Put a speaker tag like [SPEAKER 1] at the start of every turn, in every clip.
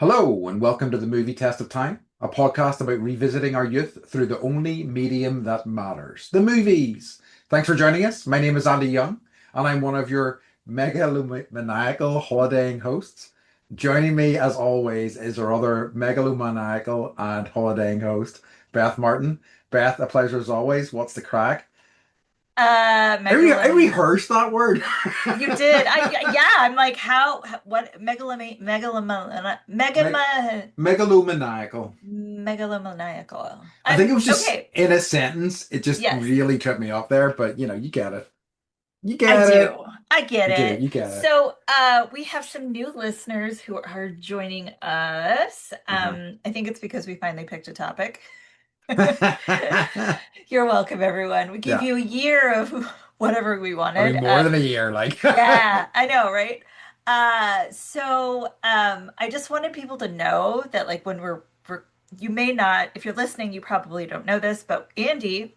[SPEAKER 1] Hello, and welcome to the Movie Test of Time, a podcast about revisiting our youth through the only medium that matters, the movies. Thanks for joining us. My name is Andy Young, and I'm one of your megalomaniacal holidaying hosts. Joining me, as always, is our other megalomaniacal and holidaying host, Beth Martin. Beth, a pleasure as always. What's the crack? I
[SPEAKER 2] Megalom.
[SPEAKER 1] rehearsed that word.
[SPEAKER 2] You did. Yeah. I'm like, what
[SPEAKER 1] Me- Megalomaniacal.
[SPEAKER 2] megalomaniacal.
[SPEAKER 1] I think it
[SPEAKER 2] I'm
[SPEAKER 1] was just
[SPEAKER 2] okay.
[SPEAKER 1] in a sentence. It just
[SPEAKER 2] Yes,
[SPEAKER 1] really tripped me up there, but you get it. You
[SPEAKER 2] I
[SPEAKER 1] get it.
[SPEAKER 2] do. I get
[SPEAKER 1] You do.
[SPEAKER 2] it.
[SPEAKER 1] You get it.
[SPEAKER 2] So, we have some new listeners who are joining us.
[SPEAKER 1] Uh-huh.
[SPEAKER 2] I think it's because we finally picked a topic. You're welcome, everyone. We gave
[SPEAKER 1] Yeah.
[SPEAKER 2] you a year of whatever we
[SPEAKER 1] I mean,
[SPEAKER 2] wanted.
[SPEAKER 1] more than a year, like.
[SPEAKER 2] Yeah, I know, right? I just wanted people to know that like when we're you may not, if you're listening, you probably don't know this, but Andy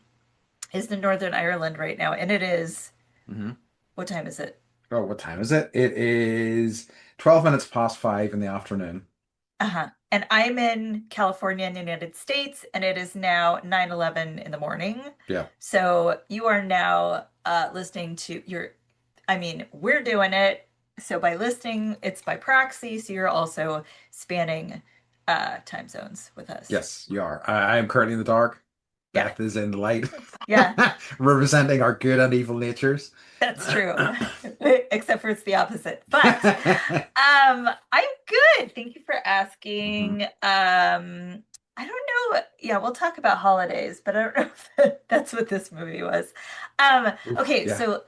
[SPEAKER 2] is in Northern Ireland right now, and it is,
[SPEAKER 1] hmm
[SPEAKER 2] what time is it?
[SPEAKER 1] Oh, what time is it? It is 12 minutes past 5 in the afternoon.
[SPEAKER 2] Uh-huh. And I'm in California in the United States, and it is now 9:11 in the morning.
[SPEAKER 1] Yeah.
[SPEAKER 2] So you are now listening to I mean, we're doing it. So by listening, it's by proxy. So you're also spanning time zones with us.
[SPEAKER 1] Yes, you are. I am currently in the dark.
[SPEAKER 2] Yeah.
[SPEAKER 1] Beth is in the light,
[SPEAKER 2] Yeah,
[SPEAKER 1] representing our good and evil natures.
[SPEAKER 2] that's true. Except for it's the opposite. But I'm good. Thank you for
[SPEAKER 1] Mhm.
[SPEAKER 2] asking. I don't know. Yeah, we'll talk about holidays, but I don't know if that's what this movie was.
[SPEAKER 1] Oof,
[SPEAKER 2] Okay,
[SPEAKER 1] yeah.
[SPEAKER 2] so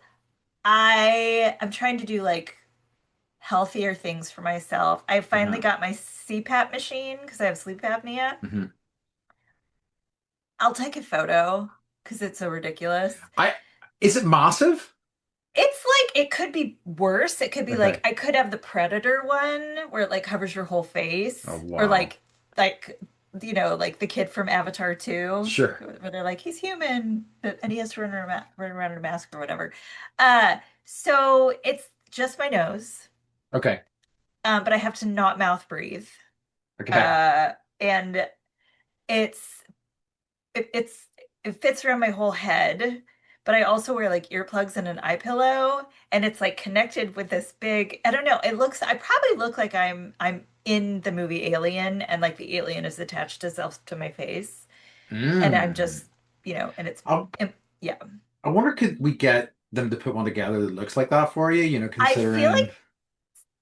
[SPEAKER 2] I'm trying to do like healthier things for myself. I finally
[SPEAKER 1] Uh-huh.
[SPEAKER 2] got my CPAP machine because I have sleep apnea.
[SPEAKER 1] hmm
[SPEAKER 2] I'll take a photo because it's so ridiculous.
[SPEAKER 1] I Is it massive?
[SPEAKER 2] It's like it could be worse. It could be like
[SPEAKER 1] Okay.
[SPEAKER 2] I could have the Predator one where it like covers your whole
[SPEAKER 1] Oh
[SPEAKER 2] face, or
[SPEAKER 1] wow.
[SPEAKER 2] like like the kid from Avatar 2,
[SPEAKER 1] Sure.
[SPEAKER 2] where they're like he's human and he has to run around in a mask or whatever. So it's just my nose,
[SPEAKER 1] Okay.
[SPEAKER 2] but I have to not mouth breathe.
[SPEAKER 1] Okay.
[SPEAKER 2] Uh, and it's it's it fits around my whole head, but I also wear like earplugs and an eye pillow, and it's like connected with this big, I don't know, I probably look like I'm in the movie Alien, and like the alien is attached itself to my face, and I'm
[SPEAKER 1] Mm.
[SPEAKER 2] just, and it's
[SPEAKER 1] I,
[SPEAKER 2] yeah.
[SPEAKER 1] I wonder, could we get them to put one together that looks like that for you?
[SPEAKER 2] I feel
[SPEAKER 1] Considering.
[SPEAKER 2] like,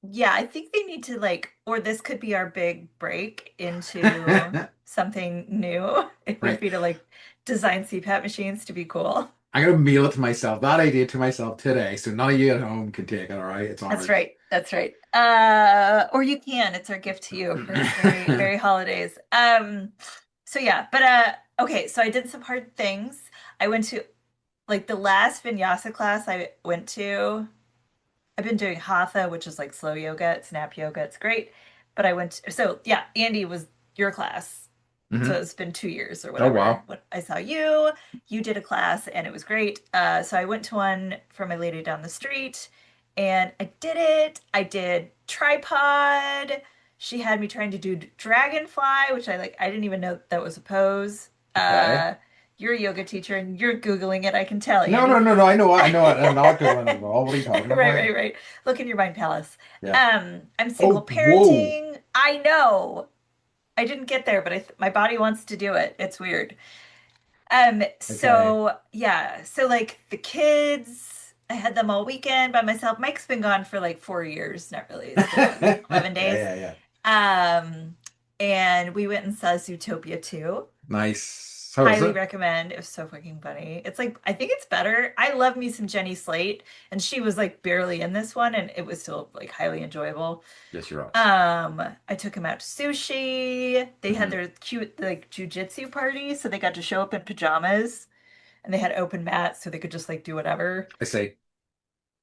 [SPEAKER 2] yeah, I think they need to like, or this could be our big break into something new would
[SPEAKER 1] Right.
[SPEAKER 2] be to like design CPAP machines to be cool.
[SPEAKER 1] I'm gonna mail it to myself. That idea to myself today, so none of you at home can take it. All right, it's
[SPEAKER 2] That's
[SPEAKER 1] ours.
[SPEAKER 2] right. That's right. Or you can. It's our gift to you for very holidays. So yeah, but okay, so I did some hard things. I went to like the last vinyasa class I went to. I've been doing hatha, which is like slow yoga, it's nap yoga, it's great. But so yeah, Andy was your class. So
[SPEAKER 1] hmm
[SPEAKER 2] it's been 2 years or
[SPEAKER 1] Oh
[SPEAKER 2] whatever.
[SPEAKER 1] wow.
[SPEAKER 2] When I saw you did a class and it was great. So I went to one for my lady down the street and I did it. I did tripod. She had me trying to do dragonfly, which I didn't even know that was a pose.
[SPEAKER 1] Okay.
[SPEAKER 2] You're a yoga teacher and you're Googling it, I can tell,
[SPEAKER 1] No, no,
[SPEAKER 2] Andy.
[SPEAKER 1] no, no. I know. I know. I'm not good one at all. What are you talking
[SPEAKER 2] Right,
[SPEAKER 1] about?
[SPEAKER 2] right, right. Look in your mind palace.
[SPEAKER 1] Yeah.
[SPEAKER 2] I'm single
[SPEAKER 1] Oh, whoa.
[SPEAKER 2] parenting. I know. I didn't get there, but my body wants to do it. It's weird.
[SPEAKER 1] Okay.
[SPEAKER 2] So yeah, so like the kids, I had them all weekend by myself. Mike's been gone for like 4 years, not really. It's been like
[SPEAKER 1] Yeah,
[SPEAKER 2] 11 days.
[SPEAKER 1] yeah, yeah.
[SPEAKER 2] Um, and we went and saw Zootopia 2.
[SPEAKER 1] Nice. How is
[SPEAKER 2] Highly
[SPEAKER 1] it?
[SPEAKER 2] recommend. It was so fucking funny. It's like I think it's better. I love me some Jenny Slate, and she was like barely in this one, and it was still like highly enjoyable.
[SPEAKER 1] Yes, you're right.
[SPEAKER 2] I took him out to sushi. They had
[SPEAKER 1] hmm
[SPEAKER 2] their cute like jujitsu party, so they got to show up in pajamas, and they had open mats, so they could just like do whatever,
[SPEAKER 1] I say.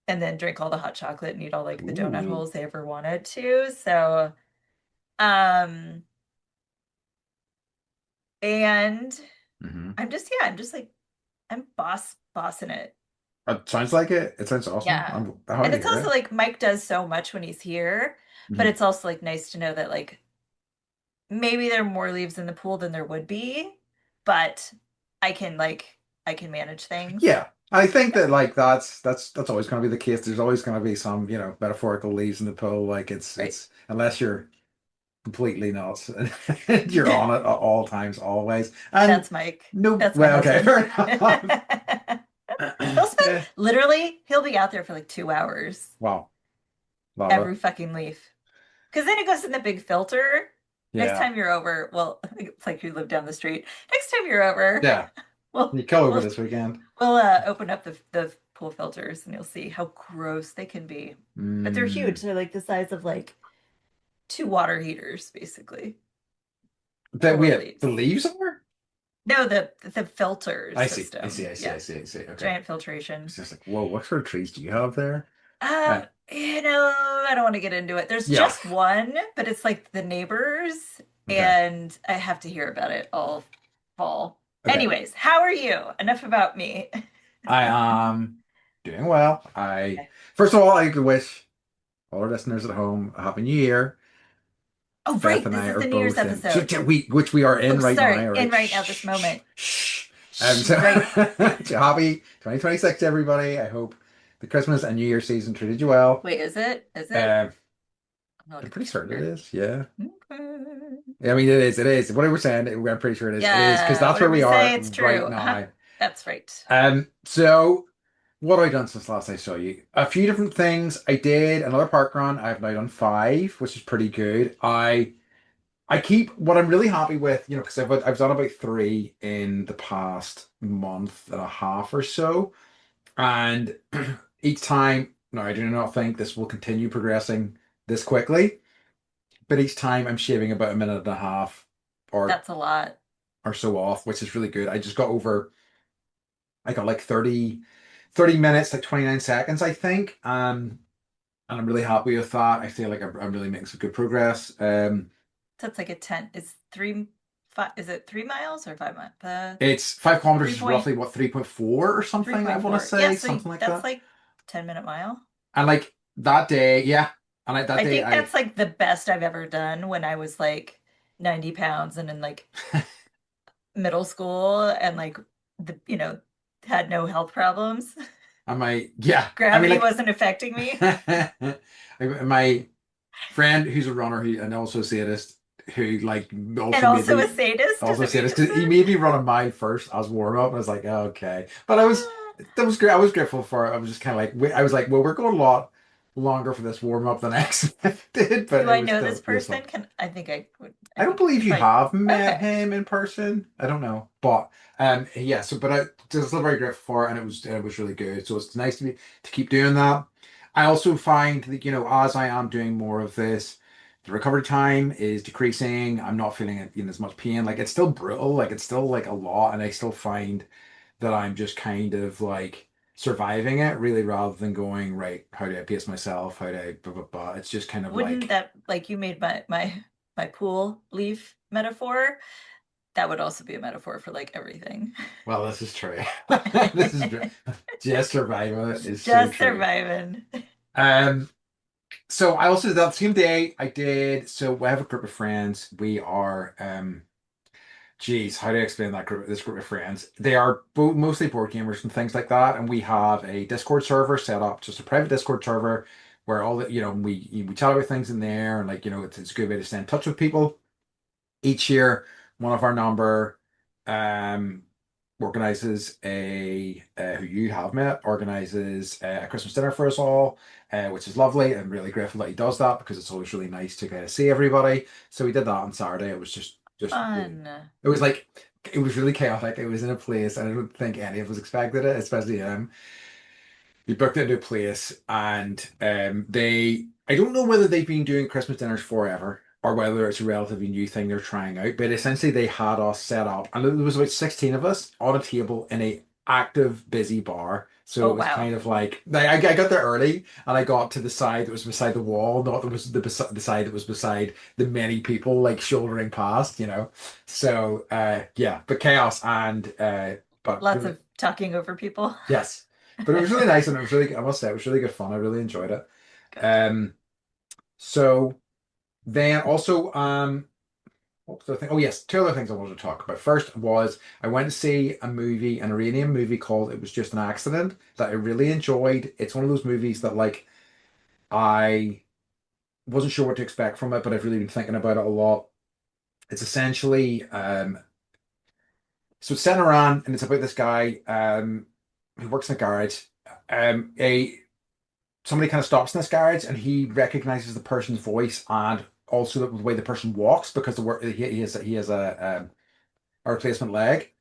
[SPEAKER 2] and then drink all the hot chocolate and eat all like the donut
[SPEAKER 1] Ooh.
[SPEAKER 2] holes they ever wanted to. So, um, and
[SPEAKER 1] hmm
[SPEAKER 2] I'm just like I'm bossing it.
[SPEAKER 1] It sounds like it. It sounds awesome.
[SPEAKER 2] Yeah.
[SPEAKER 1] I'm happy
[SPEAKER 2] And
[SPEAKER 1] to
[SPEAKER 2] it's
[SPEAKER 1] hear
[SPEAKER 2] also
[SPEAKER 1] it.
[SPEAKER 2] like Mike does so much when he's here, but
[SPEAKER 1] hmm
[SPEAKER 2] it's also like nice to know that like maybe there are more leaves in the pool than there would be, but I can manage things.
[SPEAKER 1] Yeah. I think that like that's always going to be the case. There's always going to be some, metaphorical leaves in the pool. Like
[SPEAKER 2] Right.
[SPEAKER 1] it's unless you're completely nuts and you're on it at all times, always. And
[SPEAKER 2] That's Mike.
[SPEAKER 1] no,
[SPEAKER 2] That's my
[SPEAKER 1] well, okay,
[SPEAKER 2] husband.
[SPEAKER 1] fair enough.
[SPEAKER 2] He'll spend
[SPEAKER 1] Yeah.
[SPEAKER 2] literally, he'll be out there for like 2 hours
[SPEAKER 1] Wow, love it.
[SPEAKER 2] every fucking leaf. Because then it goes in the big filter. Next
[SPEAKER 1] Yeah,
[SPEAKER 2] time you're over, well, it's like you live down the street. Next time you're over,
[SPEAKER 1] yeah.
[SPEAKER 2] we'll
[SPEAKER 1] You come over
[SPEAKER 2] we'll
[SPEAKER 1] this weekend.
[SPEAKER 2] we'll open up the pool filters and you'll see how gross they can be. But they're huge.
[SPEAKER 1] Mm.
[SPEAKER 2] They're like the size of like two water heaters, basically,
[SPEAKER 1] That
[SPEAKER 2] full of
[SPEAKER 1] wait,
[SPEAKER 2] leaves.
[SPEAKER 1] the leaves are?
[SPEAKER 2] No, the filter
[SPEAKER 1] I see, I see,
[SPEAKER 2] system.
[SPEAKER 1] I see, I
[SPEAKER 2] Yeah,
[SPEAKER 1] see, I see. Okay.
[SPEAKER 2] giant filtration.
[SPEAKER 1] It's just like, whoa, what sort of trees do you have there? Uh,
[SPEAKER 2] I don't want to get into it. There's
[SPEAKER 1] yeah.
[SPEAKER 2] just one, but it's like the neighbors,
[SPEAKER 1] Okay.
[SPEAKER 2] and I have to hear about it all fall.
[SPEAKER 1] Okay.
[SPEAKER 2] Anyways, how are you? Enough about me.
[SPEAKER 1] I am doing well. I
[SPEAKER 2] Okay.
[SPEAKER 1] first of all, I could wish all our listeners at home a happy new year.
[SPEAKER 2] Oh,
[SPEAKER 1] Beth
[SPEAKER 2] right.
[SPEAKER 1] and
[SPEAKER 2] This
[SPEAKER 1] I
[SPEAKER 2] is
[SPEAKER 1] are
[SPEAKER 2] the New Year's
[SPEAKER 1] both in
[SPEAKER 2] episode.
[SPEAKER 1] which we are
[SPEAKER 2] Oh,
[SPEAKER 1] in right now,
[SPEAKER 2] sorry.
[SPEAKER 1] all
[SPEAKER 2] In
[SPEAKER 1] right?
[SPEAKER 2] right now, this
[SPEAKER 1] Shh, shh,
[SPEAKER 2] moment.
[SPEAKER 1] shh.
[SPEAKER 2] Shh,
[SPEAKER 1] So
[SPEAKER 2] right.
[SPEAKER 1] so happy 2026, everybody. I hope the Christmas and New Year season treated you well.
[SPEAKER 2] Wait, is it? Is it?
[SPEAKER 1] Um,
[SPEAKER 2] I'm gonna look
[SPEAKER 1] I'm
[SPEAKER 2] at the
[SPEAKER 1] pretty certain it
[SPEAKER 2] calendar.
[SPEAKER 1] is. Yeah.
[SPEAKER 2] Okay.
[SPEAKER 1] I mean, it is. It is. What I was saying, I'm pretty sure it is. It is because
[SPEAKER 2] Yeah,
[SPEAKER 1] that's where
[SPEAKER 2] whatever
[SPEAKER 1] we
[SPEAKER 2] you say,
[SPEAKER 1] are
[SPEAKER 2] it's
[SPEAKER 1] right
[SPEAKER 2] true. Uh-huh.
[SPEAKER 1] now.
[SPEAKER 2] That's right.
[SPEAKER 1] So what have I done since last I saw you? A few different things. I did another park run. I've now done five, which is pretty good. I keep what I'm really happy with, because I've done about three in the past month and a half or so, and each time, no, I do not think this will continue progressing this quickly, but each time I'm shaving about a minute and a half or
[SPEAKER 2] That's a lot.
[SPEAKER 1] or so off, which is really good. I got like 30 minutes, like 29 seconds, I think. And I'm really happy with that. I feel like I'm really making some good progress.
[SPEAKER 2] That's like a 10. Is three, five, is it 3 miles or 5 miles?
[SPEAKER 1] It's 5 kilometers
[SPEAKER 2] Three
[SPEAKER 1] is
[SPEAKER 2] point
[SPEAKER 1] roughly what, 3.4 or
[SPEAKER 2] three
[SPEAKER 1] something, I
[SPEAKER 2] point
[SPEAKER 1] want to
[SPEAKER 2] four. Yeah,
[SPEAKER 1] say,
[SPEAKER 2] so
[SPEAKER 1] something like
[SPEAKER 2] that's
[SPEAKER 1] that.
[SPEAKER 2] like 10-minute mile.
[SPEAKER 1] And like that day, yeah. And that
[SPEAKER 2] I
[SPEAKER 1] day
[SPEAKER 2] think
[SPEAKER 1] I
[SPEAKER 2] that's like the best I've ever done when I was like 90 pounds and in like middle school and like had no health problems.
[SPEAKER 1] yeah. I mean
[SPEAKER 2] Gravity
[SPEAKER 1] like
[SPEAKER 2] wasn't affecting me.
[SPEAKER 1] my friend who's a runner and also a sadist who like
[SPEAKER 2] And
[SPEAKER 1] also made
[SPEAKER 2] also a
[SPEAKER 1] me
[SPEAKER 2] sadist, is
[SPEAKER 1] also a
[SPEAKER 2] that what you
[SPEAKER 1] sadist
[SPEAKER 2] just
[SPEAKER 1] because he
[SPEAKER 2] said?
[SPEAKER 1] made me run a mile first as warm up and I was like, oh, okay. But that was great. I was grateful for it. I was just kind of like I was like, well, we're going a lot longer for this warm up than I expected, but
[SPEAKER 2] Do
[SPEAKER 1] it
[SPEAKER 2] I
[SPEAKER 1] was
[SPEAKER 2] know
[SPEAKER 1] still
[SPEAKER 2] this
[SPEAKER 1] it was fun.
[SPEAKER 2] person? I think I would, I
[SPEAKER 1] I don't
[SPEAKER 2] think
[SPEAKER 1] believe
[SPEAKER 2] if
[SPEAKER 1] you
[SPEAKER 2] I,
[SPEAKER 1] have met
[SPEAKER 2] okay.
[SPEAKER 1] him in person. I don't know, but yeah. So, but I just still very grateful for it, and it was really good. So it's nice to keep doing that. I also find that as I am doing more of this, the recovery time is decreasing. I'm not feeling it in as much pain. Like it's still brutal. Like it's still like a lot, and I still find that I'm just kind of like surviving it really rather than going right. How do I pace myself? How do I blah blah blah? It's just kind of
[SPEAKER 2] Wouldn't
[SPEAKER 1] like.
[SPEAKER 2] that, like you made my pool leaf metaphor? That would also be a metaphor for like everything.
[SPEAKER 1] Well, this is true. This is true. Just survival is so
[SPEAKER 2] Just
[SPEAKER 1] true.
[SPEAKER 2] surviving.
[SPEAKER 1] Um, so I also did that same day. So I have a group of friends. We are, geez, how do I explain this group of friends? They are mostly board gamers and things like that. And we have a Discord server set up, just a private Discord server where all the, we chat about things in there. And like, it's a good way to stay in touch with people. Each year, one of our number, um, organizes who you have met organizes a Christmas dinner for us all, which is lovely. I'm really grateful that he does that because it's always really nice to kind of see everybody. So we did that on Saturday. It was just really,
[SPEAKER 2] Fun.
[SPEAKER 1] it was like it was really chaotic. It was in a place and I don't think any of us expected it, especially him. We booked into a place and I don't know whether they've been doing Christmas dinners forever or whether it's a relatively new thing they're trying out, but essentially they had us set up and there was about 16 of us on a table in a active busy bar. So
[SPEAKER 2] Oh
[SPEAKER 1] it was
[SPEAKER 2] wow.
[SPEAKER 1] kind of like I got there early and I got to the side that was beside the wall, not that was the side that was beside the many people like shouldering past. So yeah, but chaos and but
[SPEAKER 2] Lots of talking over people.
[SPEAKER 1] yes. But it was really nice and it was really, I must say, it was really good fun. I really enjoyed it.
[SPEAKER 2] Good.
[SPEAKER 1] Um, so then also, what was the thing? Oh yes, two other things I wanted to talk about. First was I went to see a movie, an Iranian movie called It Was Just an Accident that I really enjoyed. It's one of those movies that like I wasn't sure what to expect from it, but I've really been thinking about it a lot. It's essentially so it's set in Iran and it's about this guy who works in a garage. A Somebody kind of stops in this garage and he recognizes the person's voice and also the way the person walks because he has a replacement leg.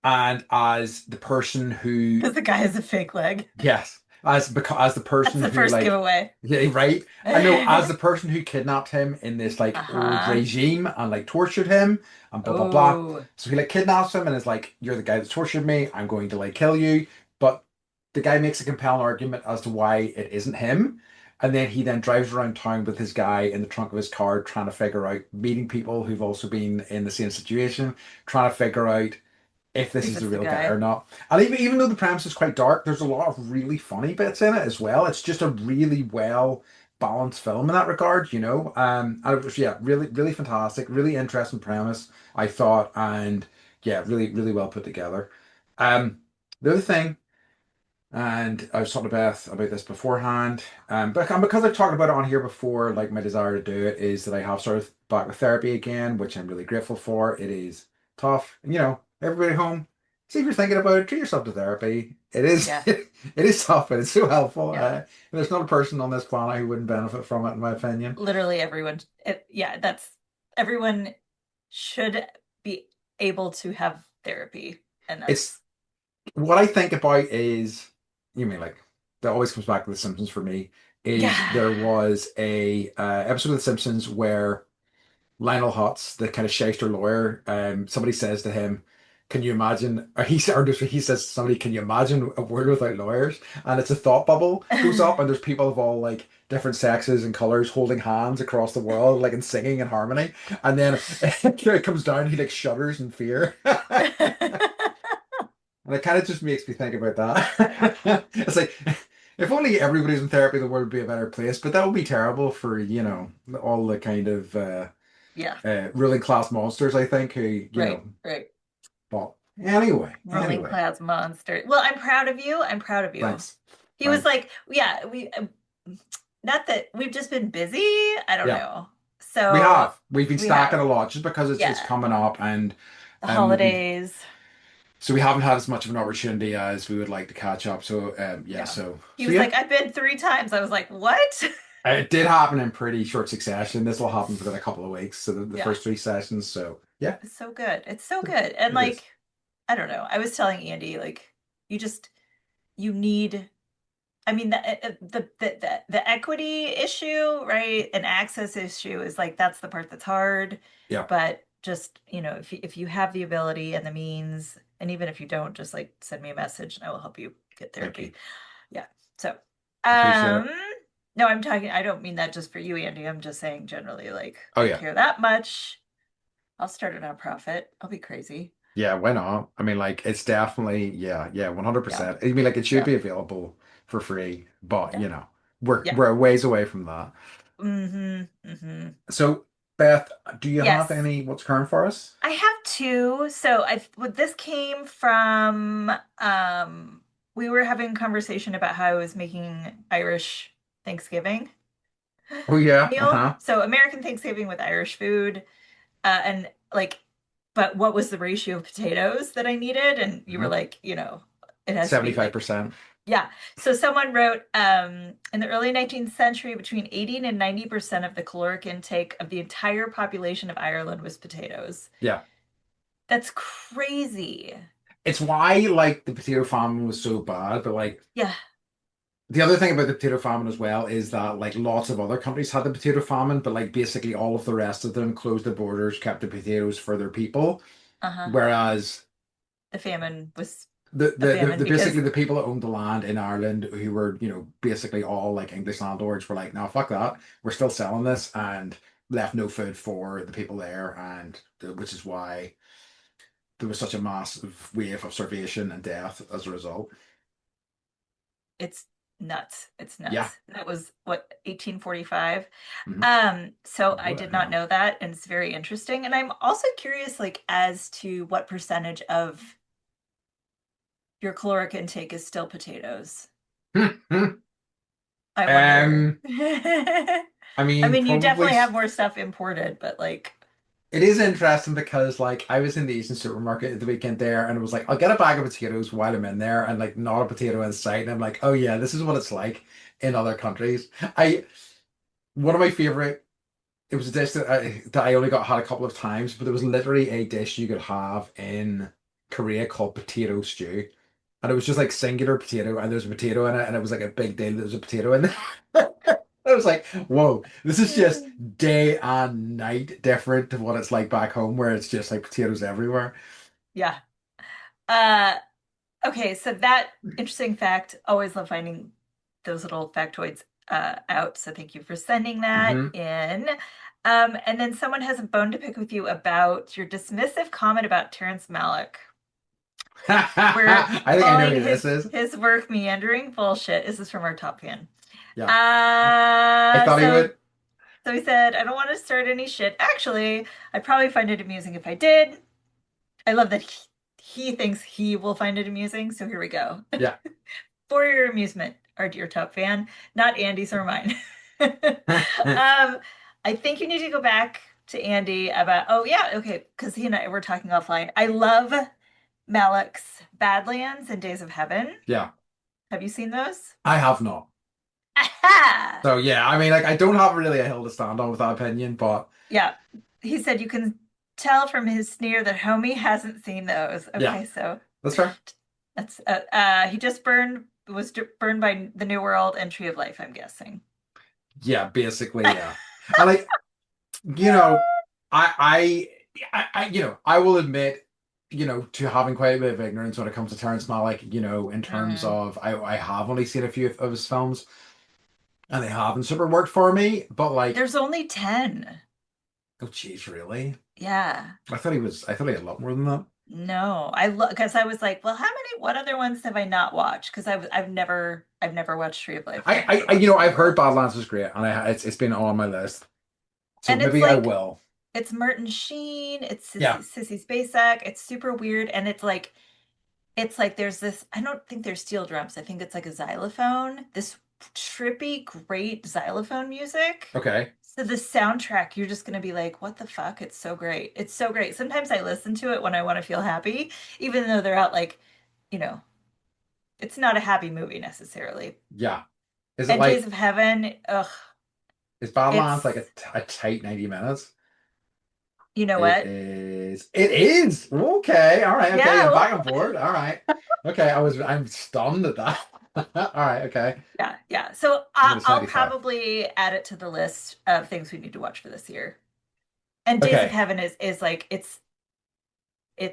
[SPEAKER 1] And as the person who,
[SPEAKER 2] Because the guy has a fake leg.
[SPEAKER 1] yes, as the
[SPEAKER 2] That's
[SPEAKER 1] person
[SPEAKER 2] the
[SPEAKER 1] who
[SPEAKER 2] first
[SPEAKER 1] like,
[SPEAKER 2] giveaway.
[SPEAKER 1] yeah, right. I know, as the person who kidnapped him in this like old
[SPEAKER 2] Uh-huh.
[SPEAKER 1] regime and like tortured him and blah blah blah.
[SPEAKER 2] Oh,
[SPEAKER 1] So he like kidnaps him and is like, "You're the guy that tortured me. I'm going to like kill you." But the guy makes a compelling argument as to why it isn't him. And then he then drives around town with his guy in the trunk of his car, trying to figure out, meeting people who've also been in the same situation, trying to figure out if this
[SPEAKER 2] if
[SPEAKER 1] is the
[SPEAKER 2] it's the
[SPEAKER 1] real guy or
[SPEAKER 2] guy.
[SPEAKER 1] not. And even though the premise is quite dark, there's a lot of really funny bits in it as well. It's just a really well balanced film in that regard, you know. And it was, yeah, really, really fantastic, really interesting premise, I thought, and yeah, really, really well put together. Um, the other thing, and I was talking to Beth about this beforehand. But because I've talked about it on here before, like my desire to do it is that I have started back with therapy again, which I'm really grateful for. It is tough. And, you know, everybody at home, see if you're thinking about it, treat yourself to therapy. It is
[SPEAKER 2] Yeah,
[SPEAKER 1] it is tough, but it's so helpful.
[SPEAKER 2] yeah.
[SPEAKER 1] There's not a person on this planet who wouldn't benefit from it, in my opinion.
[SPEAKER 2] Literally everyone. Yeah, that's everyone should be able to have therapy. And
[SPEAKER 1] It's
[SPEAKER 2] that's,
[SPEAKER 1] what I think about is, you mean like that always comes back to The Simpsons for me. Is
[SPEAKER 2] yeah.
[SPEAKER 1] there was a episode of The Simpsons where Lionel Hutz, the kind of shyster lawyer, somebody says to him, "Can you imagine?" He says to somebody, "Can you imagine a world without lawyers?" And it's a thought bubble goes up, and there's people of all like different sexes and colors holding hands across the world, like and singing in harmony. And then it comes down, he like shudders in fear, and it kind of just makes me think about that. It's like, if only everybody's in therapy, the world would be a better place. But that would be terrible for, you know, all the kind of
[SPEAKER 2] Yeah,
[SPEAKER 1] ruling class monsters, I think, who, you
[SPEAKER 2] right,
[SPEAKER 1] know,
[SPEAKER 2] right.
[SPEAKER 1] but
[SPEAKER 2] Rolling
[SPEAKER 1] anyway,
[SPEAKER 2] Clouds monster. Well, I'm proud of you. I'm proud of you.
[SPEAKER 1] thanks.
[SPEAKER 2] He was
[SPEAKER 1] Thanks.
[SPEAKER 2] like, yeah, not that we've just been busy. I don't
[SPEAKER 1] Yeah,
[SPEAKER 2] know.
[SPEAKER 1] we
[SPEAKER 2] So
[SPEAKER 1] have. We've been
[SPEAKER 2] we
[SPEAKER 1] stacking
[SPEAKER 2] have,
[SPEAKER 1] a lot just because it's
[SPEAKER 2] yeah,
[SPEAKER 1] coming up and
[SPEAKER 2] the
[SPEAKER 1] we've
[SPEAKER 2] holidays.
[SPEAKER 1] so we haven't had as much of an opportunity as we would like to catch up. So yeah,
[SPEAKER 2] Yeah.
[SPEAKER 1] so
[SPEAKER 2] He
[SPEAKER 1] so
[SPEAKER 2] was
[SPEAKER 1] yeah.
[SPEAKER 2] like, I've been 3 times. I was like, what?
[SPEAKER 1] It did happen in pretty short succession. This will happen within a couple of weeks. So the
[SPEAKER 2] Yeah.
[SPEAKER 1] first three sessions. So yeah,
[SPEAKER 2] It's so good. It's so good. And
[SPEAKER 1] it is.
[SPEAKER 2] like, I don't know. I was telling Andy, like, you just, you need, I mean, the equity issue, right? An access issue is like, that's the part that's hard.
[SPEAKER 1] Yeah,
[SPEAKER 2] But just, if you have the ability and the means, and even if you don't, just like send me a message and I will help you get
[SPEAKER 1] thank you.
[SPEAKER 2] therapy. Yeah. So,
[SPEAKER 1] Appreciate
[SPEAKER 2] um,
[SPEAKER 1] it.
[SPEAKER 2] no, I don't mean that just for you, Andy. I'm just saying generally, like,
[SPEAKER 1] Oh
[SPEAKER 2] I
[SPEAKER 1] yeah.
[SPEAKER 2] care that much. I'll start a nonprofit. I'll be crazy.
[SPEAKER 1] Yeah, why not? I mean, like, it's definitely, yeah,
[SPEAKER 2] Yeah.
[SPEAKER 1] 100%. I mean, like, it should
[SPEAKER 2] Yeah.
[SPEAKER 1] be available for free, but
[SPEAKER 2] Yeah.
[SPEAKER 1] you know, we're
[SPEAKER 2] Yeah.
[SPEAKER 1] we're a ways away from that.
[SPEAKER 2] Mm-hmm. Mm-hmm.
[SPEAKER 1] So, Beth, do you have
[SPEAKER 2] Yes.
[SPEAKER 1] any what's current for us?
[SPEAKER 2] I have two. So this came from we were having a conversation about how I was making Irish Thanksgiving
[SPEAKER 1] Oh yeah,
[SPEAKER 2] meal.
[SPEAKER 1] uh-huh.
[SPEAKER 2] So American Thanksgiving with Irish food. And like, but what was the ratio of potatoes that I needed? And you were
[SPEAKER 1] Hmm.
[SPEAKER 2] like, it has to be like,
[SPEAKER 1] 75%.
[SPEAKER 2] yeah. So someone wrote, in the early 19th century, between 80 and 90% of the caloric intake of the entire population of Ireland was potatoes.
[SPEAKER 1] Yeah.
[SPEAKER 2] That's crazy.
[SPEAKER 1] It's why like the potato famine was so bad, but like
[SPEAKER 2] Yeah.
[SPEAKER 1] the other thing about the potato famine as well is that like lots of other countries had the potato famine, but like basically all of the rest of them closed the borders, kept the potatoes for their people.
[SPEAKER 2] Uh-huh.
[SPEAKER 1] Whereas
[SPEAKER 2] The famine was
[SPEAKER 1] the,
[SPEAKER 2] a
[SPEAKER 1] the the
[SPEAKER 2] famine
[SPEAKER 1] the
[SPEAKER 2] because,
[SPEAKER 1] basically the people that owned the land in Ireland who were, you know, basically all like English landlords were like, no, fuck that. We're still selling this and left no food for the people there and which is why there was such a massive wave of starvation and death as a result.
[SPEAKER 2] it's nuts. It's
[SPEAKER 1] Yeah.
[SPEAKER 2] nuts. That was what, 1845.
[SPEAKER 1] Mhm.
[SPEAKER 2] So I
[SPEAKER 1] What
[SPEAKER 2] did not
[SPEAKER 1] hell?
[SPEAKER 2] know that, and it's very interesting. And I'm also curious, like, as to what percentage of your caloric intake is still potatoes. I wonder.
[SPEAKER 1] Um, I
[SPEAKER 2] I
[SPEAKER 1] mean,
[SPEAKER 2] mean, you
[SPEAKER 1] probably.
[SPEAKER 2] definitely have more stuff imported, but like,
[SPEAKER 1] It is interesting because like I was in the Asian supermarket at the weekend there and it was like I'll get a bag of potatoes while I'm in there and like not a potato in sight and I'm like, oh yeah, this is what it's like in other countries. I One of my favorite, it was a dish that I only got had a couple of times, but there was literally a dish you could have in Korea called potato stew. And it was just like singular potato and there was a potato in it and it was like a big deal there was a potato in there. I was like, whoa, this is just day and night different to what it's like back home where it's just like potatoes everywhere.
[SPEAKER 2] yeah. Uh, okay, so that interesting fact, always love finding those little factoids out. So thank you for sending that
[SPEAKER 1] Hmm.
[SPEAKER 2] in. And then someone has a bone to pick with you about your dismissive comment about Terrence Malick. We're
[SPEAKER 1] I think I know
[SPEAKER 2] calling
[SPEAKER 1] who this is.
[SPEAKER 2] his work meandering bullshit. This is from our top fan.
[SPEAKER 1] Yeah. I
[SPEAKER 2] Uh,
[SPEAKER 1] thought he
[SPEAKER 2] so
[SPEAKER 1] would.
[SPEAKER 2] so he said, I don't want to start any shit. Actually, I'd probably find it amusing if I did. I love that he thinks he will find it amusing. So here we go.
[SPEAKER 1] Yeah.
[SPEAKER 2] For your amusement, our dear top fan, not Andy's or mine. I think you need to go back to Andy about, oh yeah, okay, because he and I were talking offline. I love Malick's Badlands and Days of Heaven.
[SPEAKER 1] Yeah.
[SPEAKER 2] Have you seen those?
[SPEAKER 1] I have not.
[SPEAKER 2] Aha!
[SPEAKER 1] So yeah, I mean like I don't have really a hill to stand on with that opinion, but
[SPEAKER 2] Yeah. He said you can tell from his sneer that homie hasn't seen those.
[SPEAKER 1] yeah,
[SPEAKER 2] Okay, so
[SPEAKER 1] that's fair.
[SPEAKER 2] that's he just burned by the New World and Tree of Life, I'm guessing.
[SPEAKER 1] Yeah, basically, yeah. I like, you know, I will admit, to having quite a bit of ignorance when it comes to Terrence Malick, in terms
[SPEAKER 2] Mm.
[SPEAKER 1] of I have only seen a few of his films and they haven't super worked for me, but like,
[SPEAKER 2] There's only 10.
[SPEAKER 1] oh geez, really?
[SPEAKER 2] Yeah.
[SPEAKER 1] I thought he had a lot more than that.
[SPEAKER 2] No, I look because I was like, well, what other ones have I not watched? Because I've never watched Tree of Life and I've never watched New
[SPEAKER 1] I've heard
[SPEAKER 2] World.
[SPEAKER 1] Badlands was great and it's been on my list. So
[SPEAKER 2] And it's
[SPEAKER 1] maybe I
[SPEAKER 2] like
[SPEAKER 1] will.
[SPEAKER 2] it's Martin Sheen, it's
[SPEAKER 1] Yeah.
[SPEAKER 2] Sissy Spacek, it's super weird, and it's like there's this, I don't think there's steel drums. I think it's like a xylophone, this trippy, great xylophone music.
[SPEAKER 1] Okay.
[SPEAKER 2] So the soundtrack, you're just gonna be like, what the fuck? It's so great. It's so great. Sometimes I listen to it when I want to feel happy, even though they're out like, you know, it's not a happy movie necessarily.
[SPEAKER 1] Yeah. Is it
[SPEAKER 2] And Days
[SPEAKER 1] like
[SPEAKER 2] of Heaven, ugh,
[SPEAKER 1] is Badlands like
[SPEAKER 2] it's,
[SPEAKER 1] a tight 90 minutes?
[SPEAKER 2] you know
[SPEAKER 1] It
[SPEAKER 2] what?
[SPEAKER 1] is. It is. Okay. All right. Okay. I'm
[SPEAKER 2] Yeah,
[SPEAKER 1] back on board. All right. Okay. I'm stunned at that. All right. Okay.
[SPEAKER 2] yeah, yeah. So
[SPEAKER 1] But it's
[SPEAKER 2] I'll
[SPEAKER 1] 95.
[SPEAKER 2] probably add it to the list of things we need to watch for this year. And Days of
[SPEAKER 1] Okay.
[SPEAKER 2] Heaven is like it's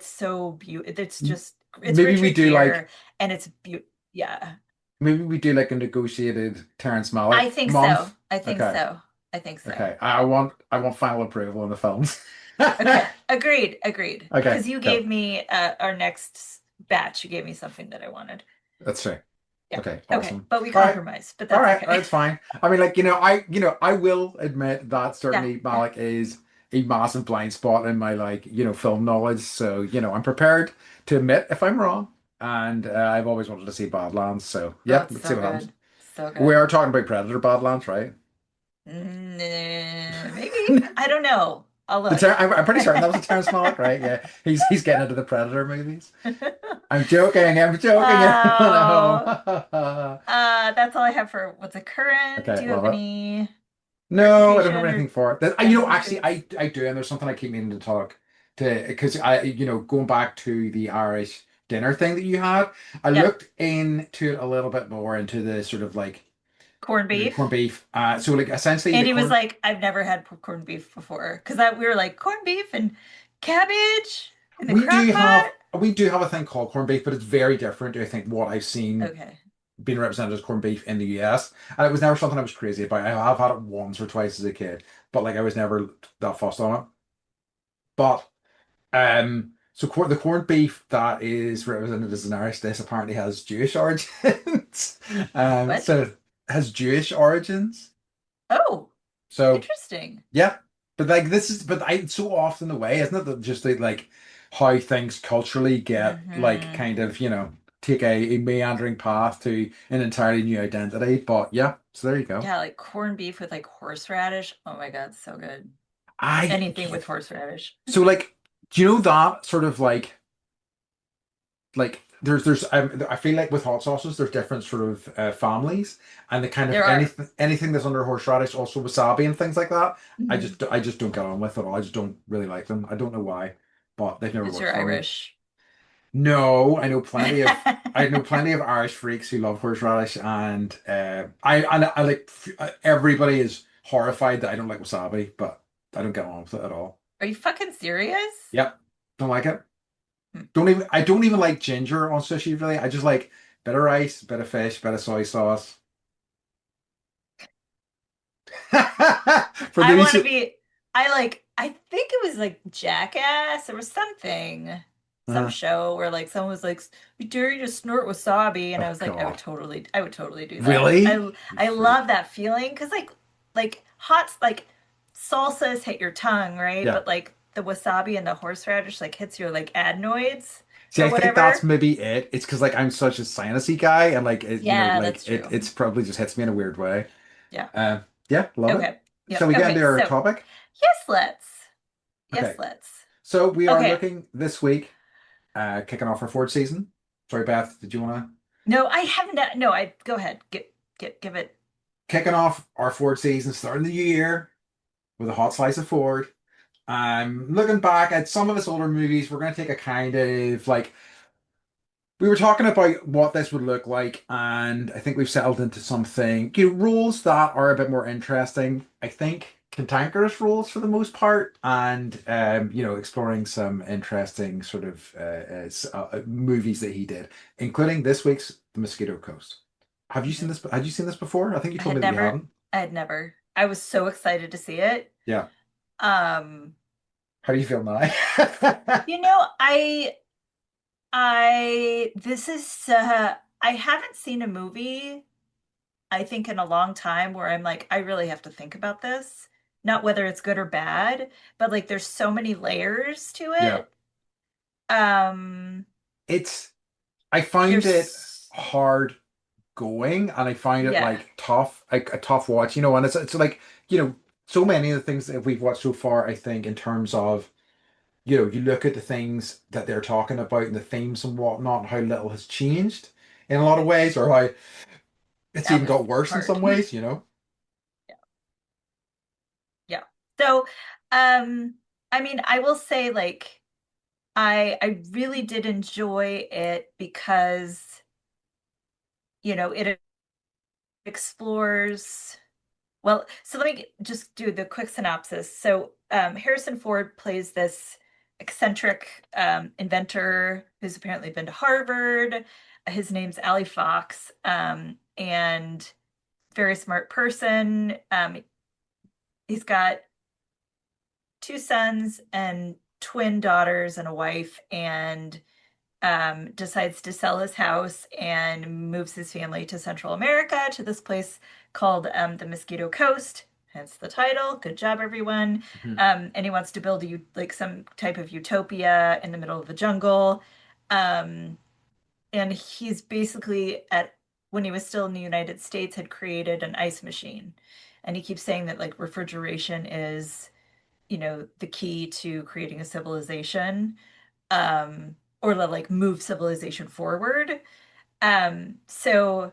[SPEAKER 2] so beautiful. It's
[SPEAKER 1] M-
[SPEAKER 2] just it's
[SPEAKER 1] Maybe we
[SPEAKER 2] Richard
[SPEAKER 1] do
[SPEAKER 2] Gere
[SPEAKER 1] like
[SPEAKER 2] and it's beautiful. Yeah.
[SPEAKER 1] maybe we do like a negotiated Terrence
[SPEAKER 2] I
[SPEAKER 1] Malick
[SPEAKER 2] think so.
[SPEAKER 1] month.
[SPEAKER 2] I think
[SPEAKER 1] Okay.
[SPEAKER 2] so. I think so.
[SPEAKER 1] Okay. I want final approval on the films.
[SPEAKER 2] Okay. Agreed. Agreed.
[SPEAKER 1] Okay.
[SPEAKER 2] Because you
[SPEAKER 1] Cool.
[SPEAKER 2] gave me our next batch. You gave me something that I wanted.
[SPEAKER 1] That's true.
[SPEAKER 2] Yeah.
[SPEAKER 1] Okay.
[SPEAKER 2] Okay.
[SPEAKER 1] Awesome.
[SPEAKER 2] But we
[SPEAKER 1] All right.
[SPEAKER 2] compromised, but
[SPEAKER 1] All
[SPEAKER 2] that's
[SPEAKER 1] right,
[SPEAKER 2] okay.
[SPEAKER 1] that's fine. I mean, like, I will admit that
[SPEAKER 2] Yeah.
[SPEAKER 1] certainly
[SPEAKER 2] Yeah.
[SPEAKER 1] Malik is a massive blind spot in my like, film knowledge. So, I'm prepared to admit if I'm wrong. And I've always wanted to see Badlands. So,
[SPEAKER 2] Oh,
[SPEAKER 1] yeah,
[SPEAKER 2] it's
[SPEAKER 1] let's see
[SPEAKER 2] so
[SPEAKER 1] what happens.
[SPEAKER 2] good. So
[SPEAKER 1] We
[SPEAKER 2] good.
[SPEAKER 1] are talking about Predator Badlands, right?
[SPEAKER 2] Maybe. I don't know. I'll look.
[SPEAKER 1] I'm pretty certain that was a Terrence Malick, right? Yeah, he's getting into the Predator movies. I'm joking. I'm joking. Everyone at
[SPEAKER 2] Oh,
[SPEAKER 1] home.
[SPEAKER 2] that's all I have for what's a current. Do
[SPEAKER 1] Okay,
[SPEAKER 2] you have
[SPEAKER 1] love it.
[SPEAKER 2] any
[SPEAKER 1] No, I don't have
[SPEAKER 2] recreation or
[SPEAKER 1] anything for it. Actually,
[SPEAKER 2] documentaries?
[SPEAKER 1] I do, and there's something I keep meaning to talk to because going back to the Irish dinner thing that you had, I
[SPEAKER 2] Yeah.
[SPEAKER 1] looked into it a little bit more into the sort of like
[SPEAKER 2] Corned
[SPEAKER 1] the corned
[SPEAKER 2] beef.
[SPEAKER 1] beef. So like essentially the
[SPEAKER 2] Andy was
[SPEAKER 1] corn
[SPEAKER 2] like, I've never had corned beef before. Because we were like, corned beef and cabbage in the crock pot.
[SPEAKER 1] we do have a thing called corned beef, but it's very different to I think what I've seen
[SPEAKER 2] Okay.
[SPEAKER 1] being represented as corned beef in the US. And it was never something I was crazy about. I have had it once or twice as a kid, but like I was never that fussed on it. But the corned beef that is represented as an Irish dish apparently has Jewish origins.
[SPEAKER 2] What?
[SPEAKER 1] So it has Jewish origins.
[SPEAKER 2] Oh,
[SPEAKER 1] So
[SPEAKER 2] interesting.
[SPEAKER 1] yeah, but like this is, but it's so often the way, isn't it? That just like how things culturally get like
[SPEAKER 2] Hmm.
[SPEAKER 1] kind of, take a meandering path to an entirely new identity. But yeah, so there you go.
[SPEAKER 2] Yeah, like corned beef with like horseradish. Oh my God, so good.
[SPEAKER 1] I
[SPEAKER 2] Anything with horseradish.
[SPEAKER 1] so like, do you know that sort of like there's I feel like with hot sauces there's different sort of families, and the kind of
[SPEAKER 2] There are.
[SPEAKER 1] anything that's under horseradish, also wasabi and things like that.
[SPEAKER 2] Mhm.
[SPEAKER 1] I just don't get on with at all. I just don't really like them. I don't know why, but they've never
[SPEAKER 2] Because
[SPEAKER 1] worked
[SPEAKER 2] you're
[SPEAKER 1] for me.
[SPEAKER 2] Irish.
[SPEAKER 1] No, I know plenty of Irish freaks who love horseradish, and I like everybody is horrified that I don't like wasabi, but I don't get on with it at all.
[SPEAKER 2] Are you fucking serious?
[SPEAKER 1] Yep, don't like it.
[SPEAKER 2] Hmm.
[SPEAKER 1] I don't even like ginger on sushi really. I just like bit of rice, bit of fish, bit of soy sauce. For
[SPEAKER 2] I
[SPEAKER 1] those
[SPEAKER 2] want to
[SPEAKER 1] who,
[SPEAKER 2] be, I think it was like Jackass or something, some
[SPEAKER 1] uh,
[SPEAKER 2] show where like someone was like, "We dare you to snort wasabi," and I
[SPEAKER 1] oh
[SPEAKER 2] was like,
[SPEAKER 1] God,
[SPEAKER 2] I would totally do that.
[SPEAKER 1] really? You
[SPEAKER 2] I
[SPEAKER 1] freak.
[SPEAKER 2] love that feeling because like hot like salsas hit your tongue, right?
[SPEAKER 1] Yeah.
[SPEAKER 2] But like the wasabi and the horseradish like hits your like adenoids
[SPEAKER 1] See,
[SPEAKER 2] or
[SPEAKER 1] I think that's
[SPEAKER 2] whatever.
[SPEAKER 1] maybe it. It's because like I'm such a sinusy guy, and like
[SPEAKER 2] Yeah,
[SPEAKER 1] like
[SPEAKER 2] that's true.
[SPEAKER 1] it's probably just hits me in a weird way.
[SPEAKER 2] Yeah.
[SPEAKER 1] Yeah, love it.
[SPEAKER 2] Okay.
[SPEAKER 1] Shall
[SPEAKER 2] Yep.
[SPEAKER 1] we get
[SPEAKER 2] Okay.
[SPEAKER 1] into our
[SPEAKER 2] So
[SPEAKER 1] topic?
[SPEAKER 2] yes, let's. Yes,
[SPEAKER 1] Okay.
[SPEAKER 2] let's.
[SPEAKER 1] So we are
[SPEAKER 2] Okay.
[SPEAKER 1] looking this week, kicking off our fourth season. Sorry, Beth, did you want to
[SPEAKER 2] No, I haven't. No, I go ahead. Give it.
[SPEAKER 1] kicking off our fourth season, starting the new year with a hot slice of Ford? Looking back at some of his older movies, we're going to take a kind of like we were talking about what this would look like, and I think we've settled into something, roles that are a bit more interesting. I think cantankerous roles for the most part, and exploring some interesting sort of movies that he did, including this week's The Mosquito Coast. Have you seen
[SPEAKER 2] Mhm.
[SPEAKER 1] this? Had you seen this before? I think you
[SPEAKER 2] I
[SPEAKER 1] told
[SPEAKER 2] had
[SPEAKER 1] me that you
[SPEAKER 2] never.
[SPEAKER 1] hadn't.
[SPEAKER 2] I had never. I was so excited to see it.
[SPEAKER 1] Yeah.
[SPEAKER 2] Um,
[SPEAKER 1] How do you feel now?
[SPEAKER 2] you know, this is I haven't seen a movie I think in a long time where I'm like I really have to think about this. Not whether it's good or bad, but like there's so many layers to
[SPEAKER 1] Yeah.
[SPEAKER 2] it. Um,
[SPEAKER 1] It's I
[SPEAKER 2] you're
[SPEAKER 1] find it
[SPEAKER 2] s-
[SPEAKER 1] hard going, and I find it
[SPEAKER 2] yeah,
[SPEAKER 1] like tough, like a tough watch, and it's like, so many of the things that we've watched so far, I think, in terms of, you look at the things that they're talking about and the themes and whatnot, and how little has changed in a lot of ways, or how it's
[SPEAKER 2] that
[SPEAKER 1] even
[SPEAKER 2] was
[SPEAKER 1] got worse in
[SPEAKER 2] hard.
[SPEAKER 1] some ways.
[SPEAKER 2] Yeah. Yeah. So, I mean, I will say like I really did enjoy it because, it explores well, so let me just do the quick synopsis. So, Harrison Ford plays this eccentric inventor who's apparently been to Harvard. His name's Ali Fox, and very smart person. He's got two sons and twin daughters and a wife, and decides to sell his house and moves his family to Central America to this place called the Mosquito Coast. Hence the title. Good job, everyone.
[SPEAKER 1] Mhm.
[SPEAKER 2] And he wants to build like some type of utopia in the middle of the jungle. Um, and he's basically at when he was still in the United States had created an ice machine. And he keeps saying that like refrigeration is, the key to creating a civilization, or to like move civilization forward. So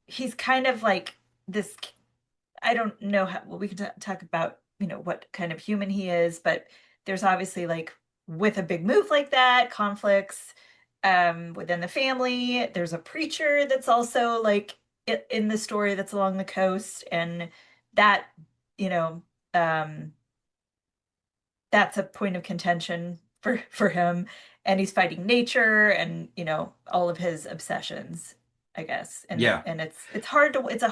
[SPEAKER 2] he's kind of like this. I don't know how, well, we can talk about, what kind of human he is, but there's obviously like with a big move like that, conflicts within the family. There's a preacher that's also like in the story that's along the coast, and that, you know, um, that's a point of contention for him, and he's fighting nature and all of his obsessions, I guess. and
[SPEAKER 1] Yeah.
[SPEAKER 2] and it's hard to it's a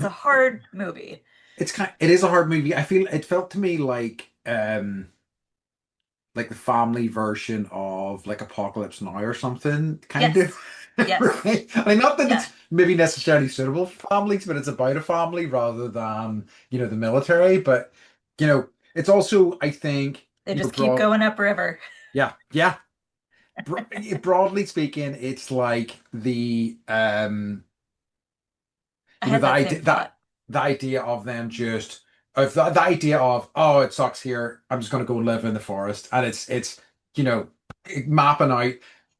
[SPEAKER 2] hard movie.
[SPEAKER 1] It is a hard movie. I feel it felt to me like like the family version of like Apocalypse Now or something, kind of.
[SPEAKER 2] Yes. Yes.
[SPEAKER 1] Right? I mean, not that
[SPEAKER 2] Yeah.
[SPEAKER 1] it's maybe necessarily suitable for families, but it's about a family rather than, the military. But, it's also, I think,
[SPEAKER 2] They just keep
[SPEAKER 1] broad,
[SPEAKER 2] going upriver.
[SPEAKER 1] yeah, yeah. Broadly speaking, it's like
[SPEAKER 2] I had
[SPEAKER 1] the
[SPEAKER 2] that same
[SPEAKER 1] idea
[SPEAKER 2] thought.
[SPEAKER 1] the idea of them just of the idea of, oh, it sucks here, I'm just going to go live in the forest, and it's you know mapping out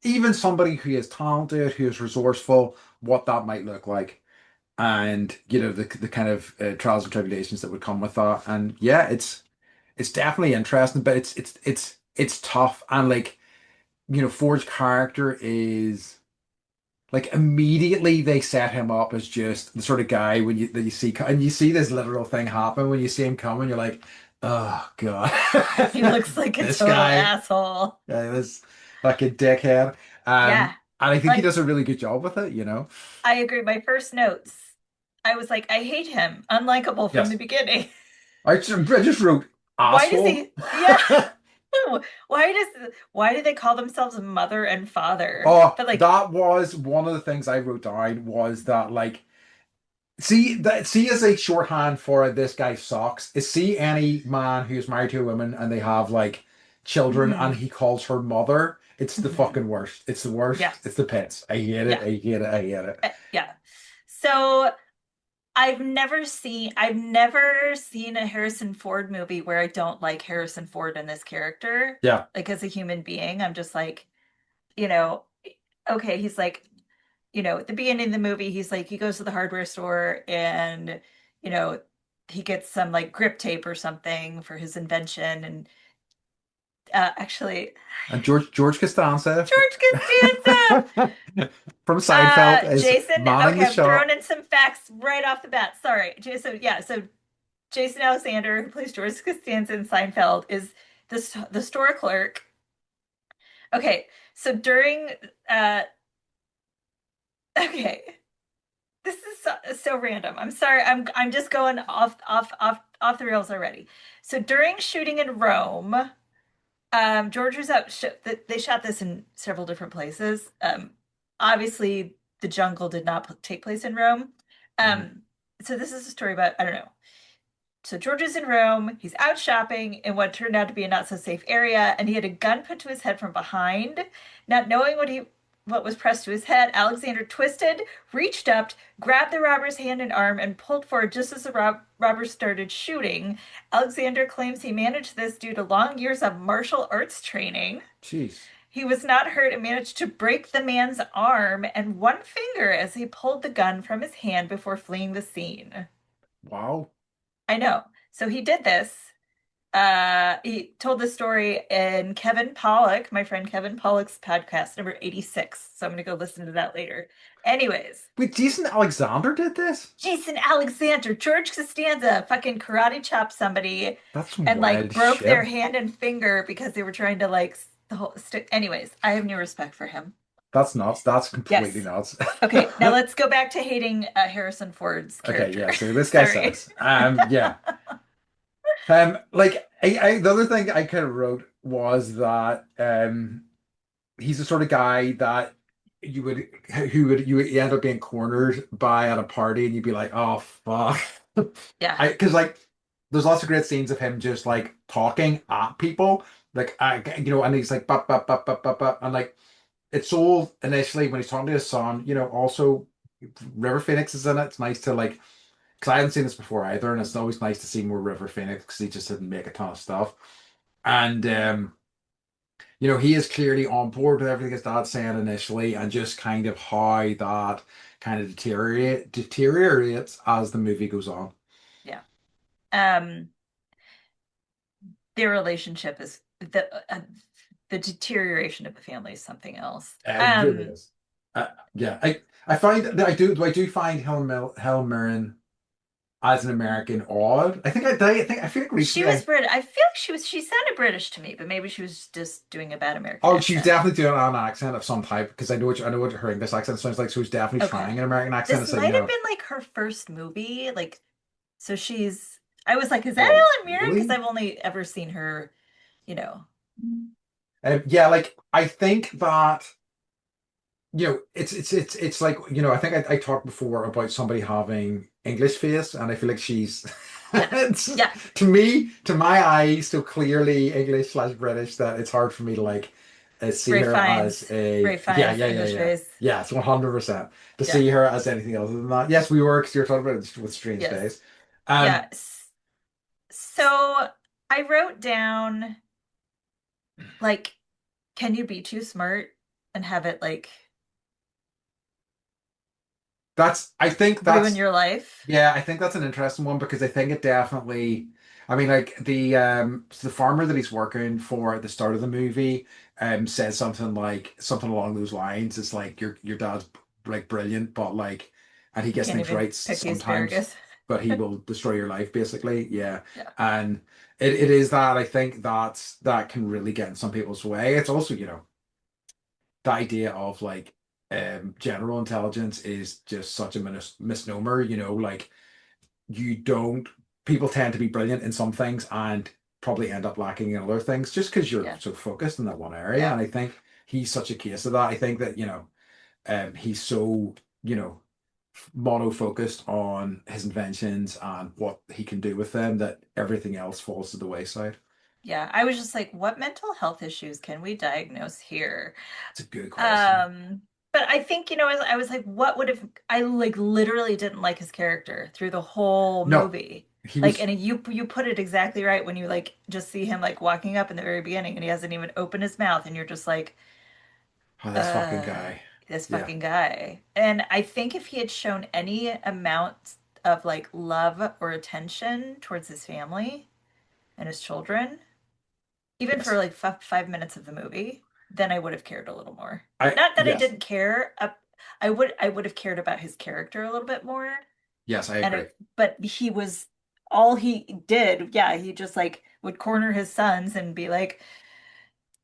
[SPEAKER 1] even somebody who is talented, who is resourceful, what that might look like, and the kind of trials and tribulations that would come with that. And yeah, it's definitely interesting, but it's tough. And like, Ford's character is like, immediately they set him up as just the sort of guy that you see, and you see this literal thing happen when you see him coming. You're like, oh God,
[SPEAKER 2] He looks like a
[SPEAKER 1] this
[SPEAKER 2] total
[SPEAKER 1] guy,
[SPEAKER 2] asshole.
[SPEAKER 1] this fucking dickhead.
[SPEAKER 2] Yeah.
[SPEAKER 1] And I think he
[SPEAKER 2] Like,
[SPEAKER 1] does a really good job with it.
[SPEAKER 2] I agree. My first notes, I was like, I hate him. Unlikable from the
[SPEAKER 1] Yes,
[SPEAKER 2] beginning.
[SPEAKER 1] I just wrote
[SPEAKER 2] Why does
[SPEAKER 1] asshole.
[SPEAKER 2] he? Yeah. Why do they call themselves mother and father?
[SPEAKER 1] Oh,
[SPEAKER 2] But like,
[SPEAKER 1] that was one of the things I wrote down, was that, like, see as a shorthand for this guy sucks is, see any man who's married to a woman and they have like children and
[SPEAKER 2] mhm,
[SPEAKER 1] he calls her mother. It's the
[SPEAKER 2] mhm.
[SPEAKER 1] fucking worst. It's the worst.
[SPEAKER 2] Yeah,
[SPEAKER 1] It's the pits. I hate it.
[SPEAKER 2] yeah,
[SPEAKER 1] I hate it. I hate it.
[SPEAKER 2] yeah. So I've never seen a Harrison Ford movie where I don't like Harrison Ford and this character.
[SPEAKER 1] Yeah.
[SPEAKER 2] Like as a human being, I'm just like, you know, okay, he's like, at the beginning of the movie, he's like, he goes to the hardware store and, you know, he gets some like grip tape or something for his invention. And actually,
[SPEAKER 1] And George Costanza
[SPEAKER 2] George Costanza.
[SPEAKER 1] from Seinfeld is
[SPEAKER 2] Jason,
[SPEAKER 1] manning
[SPEAKER 2] okay,
[SPEAKER 1] the
[SPEAKER 2] I'm throwing
[SPEAKER 1] shop.
[SPEAKER 2] in some facts right off the bat. Sorry. Jason, yeah, so Jason Alexander, who plays George Costanza in Seinfeld, is the store clerk. Okay, so during uh okay, this is so random. I'm sorry. I'm just going off the rails already. So during shooting in Rome, George was out. They shot this in several different places. Obviously, the jungle did not take place in Rome.
[SPEAKER 1] Mhm.
[SPEAKER 2] Um, so this is a story about, I don't know. So George is in Rome. He's out shopping in what turned out to be a not so safe area, and he had a gun put to his head from behind. Not knowing what was pressed to his head, Alexander twisted, reached up, grabbed the robber's hand and arm, and pulled forward just as the robber started shooting. Alexander claims he managed this due to long years of martial arts training.
[SPEAKER 1] Jeez.
[SPEAKER 2] He was not hurt and managed to break the man's arm and one finger as he pulled the gun from his hand before fleeing the scene.
[SPEAKER 1] Wow.
[SPEAKER 2] I know. So he did this. He told the story in Kevin Pollock, my friend Kevin Pollock's podcast, number 86. So I'm gonna go listen to that later. Anyways,
[SPEAKER 1] Wait, Jason Alexander did this?
[SPEAKER 2] Jason Alexander, George Costanza fucking karate chopped somebody
[SPEAKER 1] That's
[SPEAKER 2] and
[SPEAKER 1] some
[SPEAKER 2] like
[SPEAKER 1] wild
[SPEAKER 2] broke
[SPEAKER 1] shit.
[SPEAKER 2] their hand and finger because they were trying to like the whole stick. Anyways, I have new respect for him.
[SPEAKER 1] That's nuts. That's completely
[SPEAKER 2] Yes.
[SPEAKER 1] nuts.
[SPEAKER 2] Okay, now let's go back to hating Harrison Ford's
[SPEAKER 1] Okay,
[SPEAKER 2] character.
[SPEAKER 1] yeah. So this guy
[SPEAKER 2] Sorry.
[SPEAKER 1] sucks. Yeah. Like, the other thing I kind of wrote was that he's the sort of guy that you would you would end up being cornered by at a party, and you'd be like, oh fuck.
[SPEAKER 2] Yeah.
[SPEAKER 1] Because like there's lots of great scenes of him just like talking at people, like, and he's like, and like, it's so initially when he's talking to his son, also River Phoenix is in it. It's nice to like, because I hadn't seen this before either, and it's always nice to see more River Phoenix because he just didn't make a ton of stuff. And he is clearly on board with everything his dad's saying initially, and just kind of how that kind of deteriorates as the movie goes on.
[SPEAKER 2] Yeah. Um, their relationship is the deterioration of the family is something else.
[SPEAKER 1] It really is. Yeah, I find that I do find Helen Mirren as an American odd. I feel like
[SPEAKER 2] She
[SPEAKER 1] recently
[SPEAKER 2] was Brit. I feel like she sounded British to me, but maybe she was just doing a bad American
[SPEAKER 1] oh, she's
[SPEAKER 2] accent.
[SPEAKER 1] definitely doing an accent of some type, because I know what her English accent sounds like. So she's definitely
[SPEAKER 2] Okay.
[SPEAKER 1] trying an American accent.
[SPEAKER 2] This
[SPEAKER 1] It's like,
[SPEAKER 2] might have been like her first movie. Like, so I was like, is that
[SPEAKER 1] oh
[SPEAKER 2] Ellen Mirren? Because
[SPEAKER 1] really?
[SPEAKER 2] I've only ever seen her, you know,
[SPEAKER 1] Yeah, like I think that it's like I think I talked before about somebody having English face, and I feel like she's
[SPEAKER 2] Yeah.
[SPEAKER 1] it's
[SPEAKER 2] Yeah.
[SPEAKER 1] to me, to my eyes, so clearly English slash British that it's hard for me to like see her
[SPEAKER 2] Refined.
[SPEAKER 1] as a
[SPEAKER 2] Refined English face.
[SPEAKER 1] yeah, it's 100% to
[SPEAKER 2] Yeah.
[SPEAKER 1] see her as anything other than that. Yes, we were, because you're talking about it with Strange
[SPEAKER 2] Yes.
[SPEAKER 1] Days. Um,
[SPEAKER 2] Yeah. So I wrote down like, can you be too smart and have it like
[SPEAKER 1] I think
[SPEAKER 2] ruin
[SPEAKER 1] that's
[SPEAKER 2] your life?
[SPEAKER 1] Yeah, I think that's an interesting one, because I think it definitely, I mean, like the farmer that he's working for at the start of the movie says something along those lines. It's like your dad's like brilliant, but like, and he
[SPEAKER 2] You
[SPEAKER 1] gets
[SPEAKER 2] can't
[SPEAKER 1] things
[SPEAKER 2] even
[SPEAKER 1] right
[SPEAKER 2] pick the
[SPEAKER 1] sometimes,
[SPEAKER 2] asparagus.
[SPEAKER 1] but he will destroy your life basically. Yeah.
[SPEAKER 2] Yeah.
[SPEAKER 1] And it is that, I think that can really get in some people's way. It's also, the idea of like general intelligence is just such a misnomer, like you don't people tend to be brilliant in some things and probably end up lacking in other things just because you're
[SPEAKER 2] Yeah.
[SPEAKER 1] so focused in that one area.
[SPEAKER 2] Yeah.
[SPEAKER 1] And I think he's such a case of that. I think that, he's so, you know, mono focused on his inventions and what he can do with them that everything else falls to the wayside.
[SPEAKER 2] Yeah. I was just like, what mental health issues can we diagnose here?
[SPEAKER 1] It's a good question.
[SPEAKER 2] Um, but I think, I was like, what would have I like literally didn't like his character through the whole
[SPEAKER 1] No,
[SPEAKER 2] movie.
[SPEAKER 1] he
[SPEAKER 2] Like,
[SPEAKER 1] was,
[SPEAKER 2] and you put it exactly right when you like just see him like walking up in the very beginning and he hasn't even opened his mouth and you're just like,
[SPEAKER 1] oh, this fucking
[SPEAKER 2] uh,
[SPEAKER 1] guy.
[SPEAKER 2] this
[SPEAKER 1] Yeah.
[SPEAKER 2] fucking guy. And I think if he had shown any amount of like love or attention towards his family and his children, even for
[SPEAKER 1] Yes.
[SPEAKER 2] like 5 minutes of the movie, then I would have cared a little more.
[SPEAKER 1] I
[SPEAKER 2] Not that I
[SPEAKER 1] yes.
[SPEAKER 2] didn't care. I would have cared about his character a little bit more.
[SPEAKER 1] Yes, I
[SPEAKER 2] And
[SPEAKER 1] agree.
[SPEAKER 2] it, but he was all he did. Yeah, he just like would corner his sons and be like,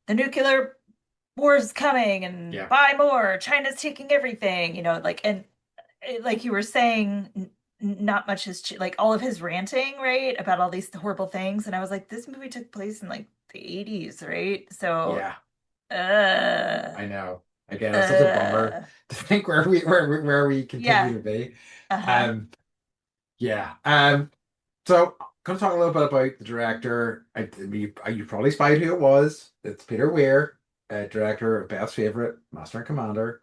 [SPEAKER 2] the nuclear war's coming and
[SPEAKER 1] Yeah.
[SPEAKER 2] buy more. China's taking everything. Like and like you were saying. Not much has like all of his ranting, right, about all these horrible things, and I was like, this movie took place in like the 80s, right? So
[SPEAKER 1] Yeah.
[SPEAKER 2] uh,
[SPEAKER 1] I know. Again, it's such a bummer
[SPEAKER 2] uh,
[SPEAKER 1] to think where we continue
[SPEAKER 2] yeah,
[SPEAKER 1] to be.
[SPEAKER 2] uh-huh.
[SPEAKER 1] Um, yeah. So gonna talk a little bit about the director. You probably spied who it was. It's Peter Weir, director of Beth's favorite, Master and Commander.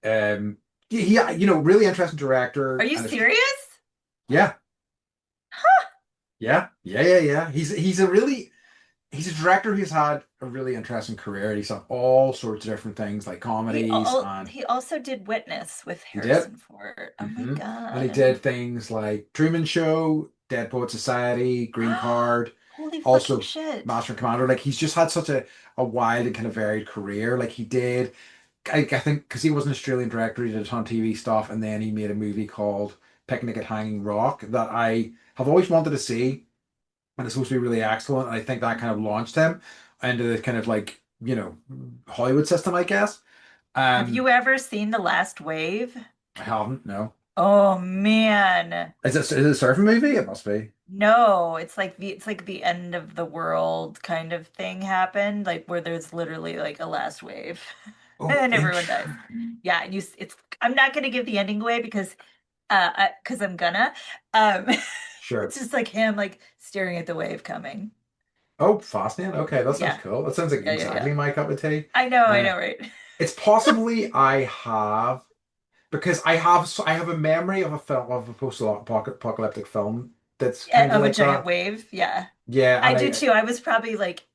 [SPEAKER 1] Really interesting
[SPEAKER 2] Are
[SPEAKER 1] director,
[SPEAKER 2] you
[SPEAKER 1] and it's
[SPEAKER 2] serious?
[SPEAKER 1] yeah, yeah. He's a director who's had a really interesting career. He's done all sorts of different things like comedies, and
[SPEAKER 2] He also did Witness with
[SPEAKER 1] he did.
[SPEAKER 2] Harrison Ford. Oh my
[SPEAKER 1] And he
[SPEAKER 2] God.
[SPEAKER 1] did things like Truman Show, Dead Poet Society, Green Card,
[SPEAKER 2] Holy fucking
[SPEAKER 1] also
[SPEAKER 2] shit.
[SPEAKER 1] Master and Commander. Like he's just had such a wide and kind of varied career. Like he did, I think, because he was an Australian director, he did a ton of TV stuff, and then he made a movie called Picnic at Hanging Rock that I have always wanted to see, and it's supposed to be really excellent. And I think that kind of launched him into the kind of like, Hollywood system, I guess.
[SPEAKER 2] Have
[SPEAKER 1] Um,
[SPEAKER 2] you ever seen The Last Wave?
[SPEAKER 1] I haven't, no.
[SPEAKER 2] Oh man.
[SPEAKER 1] Is it a surfing movie? It must be.
[SPEAKER 2] No, it's like the end of the world kind of thing happened, like where there's literally like a last wave
[SPEAKER 1] Oh,
[SPEAKER 2] and everyone dies. Yeah, and it's I'm not gonna give the ending away because I'm gonna. Um it's
[SPEAKER 1] sure.
[SPEAKER 2] just like him like staring at the wave coming.
[SPEAKER 1] Oh, fascinating. Okay, that sounds
[SPEAKER 2] Yeah.
[SPEAKER 1] cool. That sounds like
[SPEAKER 2] Yeah.
[SPEAKER 1] exactly my cup of tea.
[SPEAKER 2] I
[SPEAKER 1] Uh,
[SPEAKER 2] know, right?
[SPEAKER 1] it's possibly I have, because I have a memory of a film, of a post-apocalyptic film that's
[SPEAKER 2] Yeah,
[SPEAKER 1] kind of
[SPEAKER 2] of a
[SPEAKER 1] like
[SPEAKER 2] giant
[SPEAKER 1] that.
[SPEAKER 2] wave. Yeah.
[SPEAKER 1] Yeah,
[SPEAKER 2] I
[SPEAKER 1] and
[SPEAKER 2] do
[SPEAKER 1] I
[SPEAKER 2] too. I was probably like,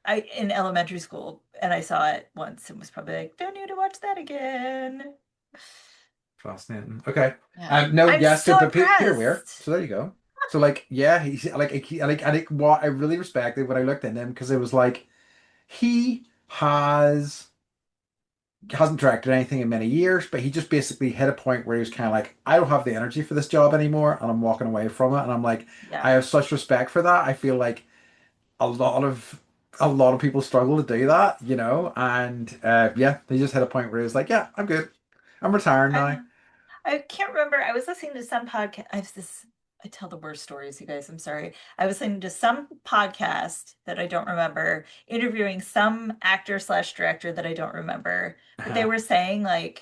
[SPEAKER 2] I in elementary school and I saw it once and was probably like, don't need to watch that again.
[SPEAKER 1] fascinating. Okay.
[SPEAKER 2] Yeah.
[SPEAKER 1] No,
[SPEAKER 2] I'm
[SPEAKER 1] yeah. So,
[SPEAKER 2] so
[SPEAKER 1] but Peter Weir.
[SPEAKER 2] impressed.
[SPEAKER 1] So there you go. So like, yeah, he's like, I think what I really respected when I looked at him, because it was like he hasn't directed anything in many years, but he just basically hit a point where he was kind of like, I don't have the energy for this job anymore, and I'm walking away from it. And I'm like,
[SPEAKER 2] Yeah.
[SPEAKER 1] I have such respect for that. I feel like a lot of a lot of people struggle to do that, and yeah, they just hit a point where he was like, yeah, I'm good. I'm retiring
[SPEAKER 2] I
[SPEAKER 1] now.
[SPEAKER 2] know. I can't remember. I was listening to some podcast. I have this. I tell the worst stories, you guys. I'm sorry. I was listening to some podcast that I don't remember, interviewing some actor slash director that I don't remember, but they
[SPEAKER 1] Uh-huh.
[SPEAKER 2] were saying like,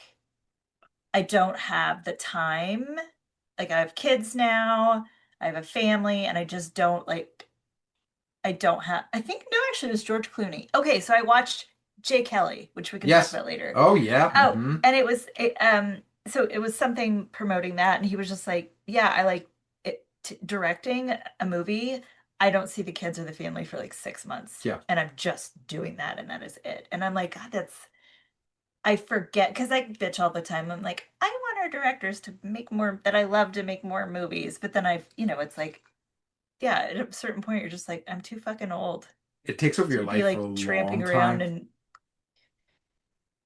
[SPEAKER 2] I don't have the time. Like I have kids now, I have a family, and I just don't like I don't have I think no, actually it was George Clooney. Okay, so I watched Jay Kelly, which we can talk
[SPEAKER 1] Yes.
[SPEAKER 2] about later.
[SPEAKER 1] Oh yeah.
[SPEAKER 2] Oh,
[SPEAKER 1] Hmm.
[SPEAKER 2] and so it was something promoting that, and he was just like, yeah, I like it directing a movie. I don't see the kids or the family for like 6 months,
[SPEAKER 1] Yeah.
[SPEAKER 2] and I'm just doing that, and that is it. And I'm like, God, that's I forget because I bitch all the time. I'm like, I want our directors to make more that I love to make more movies, but then it's like, yeah, at a certain point you're just like, I'm too fucking old
[SPEAKER 1] It takes over your
[SPEAKER 2] to be
[SPEAKER 1] life for a
[SPEAKER 2] like tramping
[SPEAKER 1] long
[SPEAKER 2] around
[SPEAKER 1] time.
[SPEAKER 2] in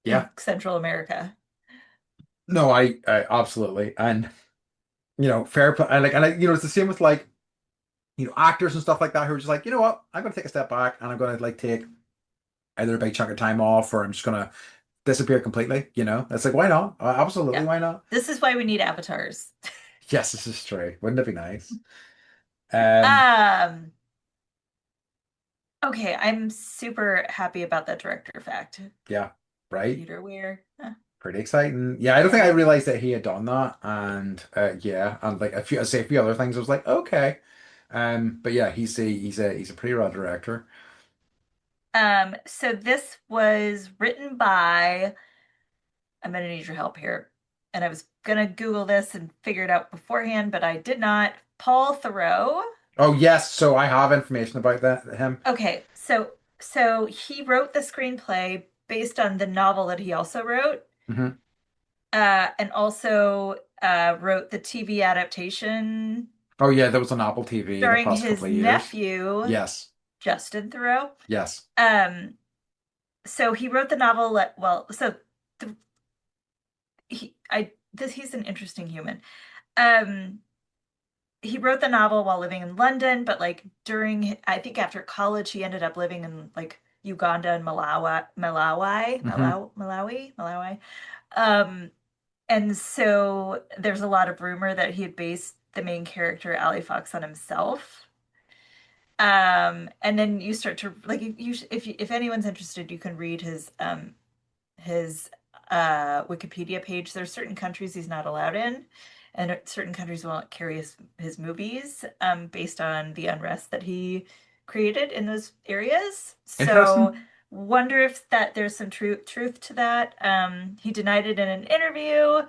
[SPEAKER 1] Yeah.
[SPEAKER 2] Central America.
[SPEAKER 1] No, I absolutely. And fair play. And it's the same with like, actors and stuff like that who are just like, you know what, I'm gonna take a step back and I'm gonna like take either a big chunk of time off or I'm just gonna disappear completely. It's like, why not? Absolutely,
[SPEAKER 2] Yeah.
[SPEAKER 1] why not?
[SPEAKER 2] This is why we need avatars.
[SPEAKER 1] Yes, this is true. Wouldn't it be nice? Um,
[SPEAKER 2] Um, okay, I'm super happy about that director fact.
[SPEAKER 1] yeah, right.
[SPEAKER 2] Peter Weir. Huh,
[SPEAKER 1] Pretty exciting. Yeah, I don't think
[SPEAKER 2] yeah.
[SPEAKER 1] I realized that he had done that, and yeah, and like a few other things. I was like, okay, but yeah, he's a pretty raw director.
[SPEAKER 2] So this was written by, I'm gonna need your help here. And I was gonna Google this and figure it out beforehand, but I did not. Paul Theroux.
[SPEAKER 1] Oh yes, so I have information about that him.
[SPEAKER 2] Okay, so he wrote the screenplay based on the novel that he also wrote,
[SPEAKER 1] Hmm.
[SPEAKER 2] and also wrote the TV adaptation
[SPEAKER 1] Oh yeah, that was on Apple TV the
[SPEAKER 2] starring
[SPEAKER 1] past couple
[SPEAKER 2] his
[SPEAKER 1] of years.
[SPEAKER 2] nephew,
[SPEAKER 1] Yes,
[SPEAKER 2] Justin Theroux.
[SPEAKER 1] yes.
[SPEAKER 2] Um, so he wrote the novel. Well, so the, he's an interesting human. Um, he wrote the novel while living in London, but like I think after college, he ended up living in like Uganda and
[SPEAKER 1] Hmm.
[SPEAKER 2] Malawi. Um, and so there's a lot of rumor that he had based the main character, Ali Fox, on himself. And then you start to like if anyone's interested, you can read his Wikipedia page. There's certain countries he's not allowed in, and certain countries won't carry his movies based on the unrest that he created in those areas. So
[SPEAKER 1] Interesting.
[SPEAKER 2] wonder if that there's some truth to that. He denied it in an interview,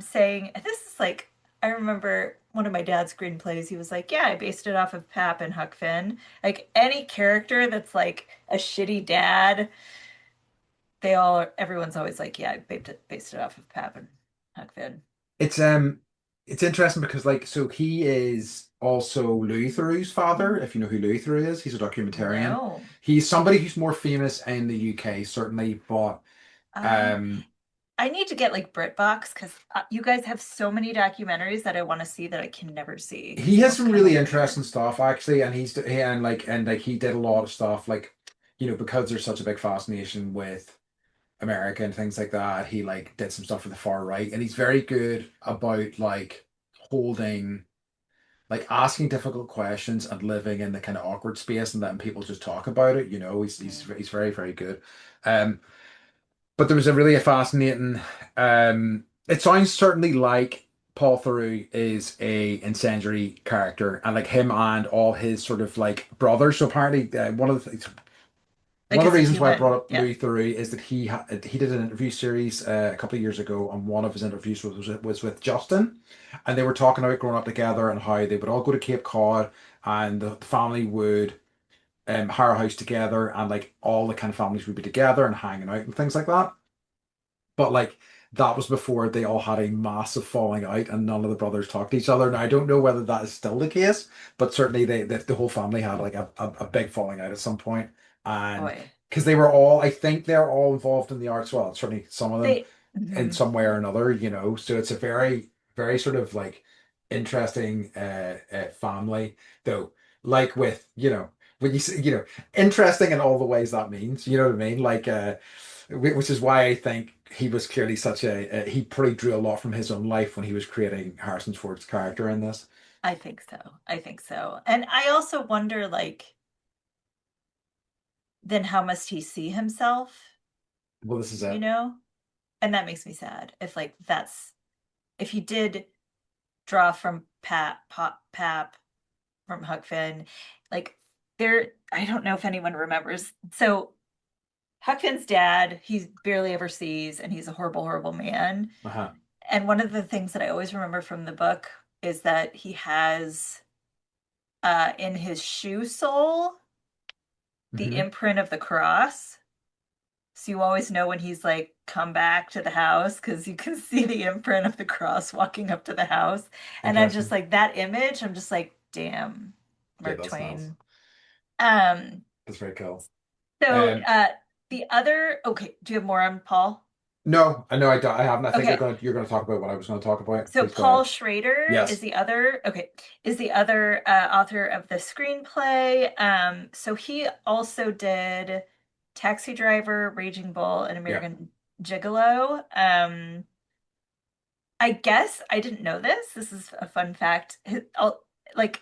[SPEAKER 2] saying this is like I remember one of my dad's screenplays. He was like, "Yeah, I based it off of Pap and Huck Finn. Like any character that's like a shitty dad." Everyone's always like, yeah, I based it off of Pap and Huck Finn.
[SPEAKER 1] It's um it's interesting because like so he is also Louis Theroux's father, if you know who Louis Theroux is. He's a documentarian.
[SPEAKER 2] No.
[SPEAKER 1] He's somebody who's more famous in the UK, certainly, but
[SPEAKER 2] Um,
[SPEAKER 1] um
[SPEAKER 2] I need to get like BritBox because you guys have so many documentaries that I want to see that I can never see because
[SPEAKER 1] he
[SPEAKER 2] they
[SPEAKER 1] has
[SPEAKER 2] don't
[SPEAKER 1] some
[SPEAKER 2] come
[SPEAKER 1] really
[SPEAKER 2] over
[SPEAKER 1] interesting
[SPEAKER 2] here.
[SPEAKER 1] stuff actually, and and like he did a lot of stuff like because there's such a big fascination with America and things like that. He like did some stuff for the far right, and he's very good about like holding like asking difficult questions and living in the kind of awkward space and letting people just talk about it.
[SPEAKER 2] Mm.
[SPEAKER 1] He's very, very good. Um, but there was a really fascinating. It sounds certainly like Paul Theroux is a incendiary character, and like him and all his sort of like brothers. So apparently,
[SPEAKER 2] Like
[SPEAKER 1] one of
[SPEAKER 2] as
[SPEAKER 1] the
[SPEAKER 2] a
[SPEAKER 1] reasons why I brought
[SPEAKER 2] human,
[SPEAKER 1] up
[SPEAKER 2] yeah.
[SPEAKER 1] Louis Theroux is that he did an interview series a couple of years ago, and one of his interviews was with Justin, and they were talking about growing up together and how they would all go to Cape Cod, and the family would hire a house together, and like all the kind of families would be together and hanging out and things like that. But like that was before they all had a massive falling out and none of the brothers talked to each other. Now I don't know whether that is still the case, but certainly the whole family had like a big falling out at some point. And
[SPEAKER 2] Boy,
[SPEAKER 1] because they were all, I think they're all involved in the arts. Well, certainly some of them in
[SPEAKER 2] mhm.
[SPEAKER 1] some way or another. So it's a very, very sort of like interesting family, though. Like with, when you say, interesting in all the ways that means, you know what I mean? Like, which is why I think he was clearly he probably drew a lot from his own life when he was creating Harrison Ford's character in this.
[SPEAKER 2] I think so. I think so. And I also wonder, like, then how must he see himself,
[SPEAKER 1] Well, this is
[SPEAKER 2] you
[SPEAKER 1] it.
[SPEAKER 2] know? And that makes me sad. If like that's if he did draw from Pap from Huck Finn, like there I don't know if anyone remembers. So Huck Finn's dad, he barely ever sees, and he's a horrible, horrible man.
[SPEAKER 1] Uh-huh.
[SPEAKER 2] And one of the things that I always remember from the book is that he has in his shoe sole the
[SPEAKER 1] Hmm.
[SPEAKER 2] imprint of the cross. So you always know when he's like come back to the house because you can see the imprint of the cross walking up to the house. And I'm just
[SPEAKER 1] Interesting.
[SPEAKER 2] like that image, I'm just like, damn,
[SPEAKER 1] Yeah,
[SPEAKER 2] Mark
[SPEAKER 1] that's nice.
[SPEAKER 2] Twain. Um,
[SPEAKER 1] That's very cool.
[SPEAKER 2] so
[SPEAKER 1] Um,
[SPEAKER 2] the other, okay, do you have more on Paul?
[SPEAKER 1] no, I know I don't, I haven't. I think
[SPEAKER 2] Okay.
[SPEAKER 1] you're gonna talk about what I was gonna talk about.
[SPEAKER 2] So
[SPEAKER 1] Please go
[SPEAKER 2] Paul
[SPEAKER 1] ahead.
[SPEAKER 2] Schrader
[SPEAKER 1] Yes.
[SPEAKER 2] is the other author of the screenplay. So he also did Taxi Driver, Raging Bull, and
[SPEAKER 1] Yeah.
[SPEAKER 2] American Gigolo. I guess I didn't know this. This is a fun fact. Like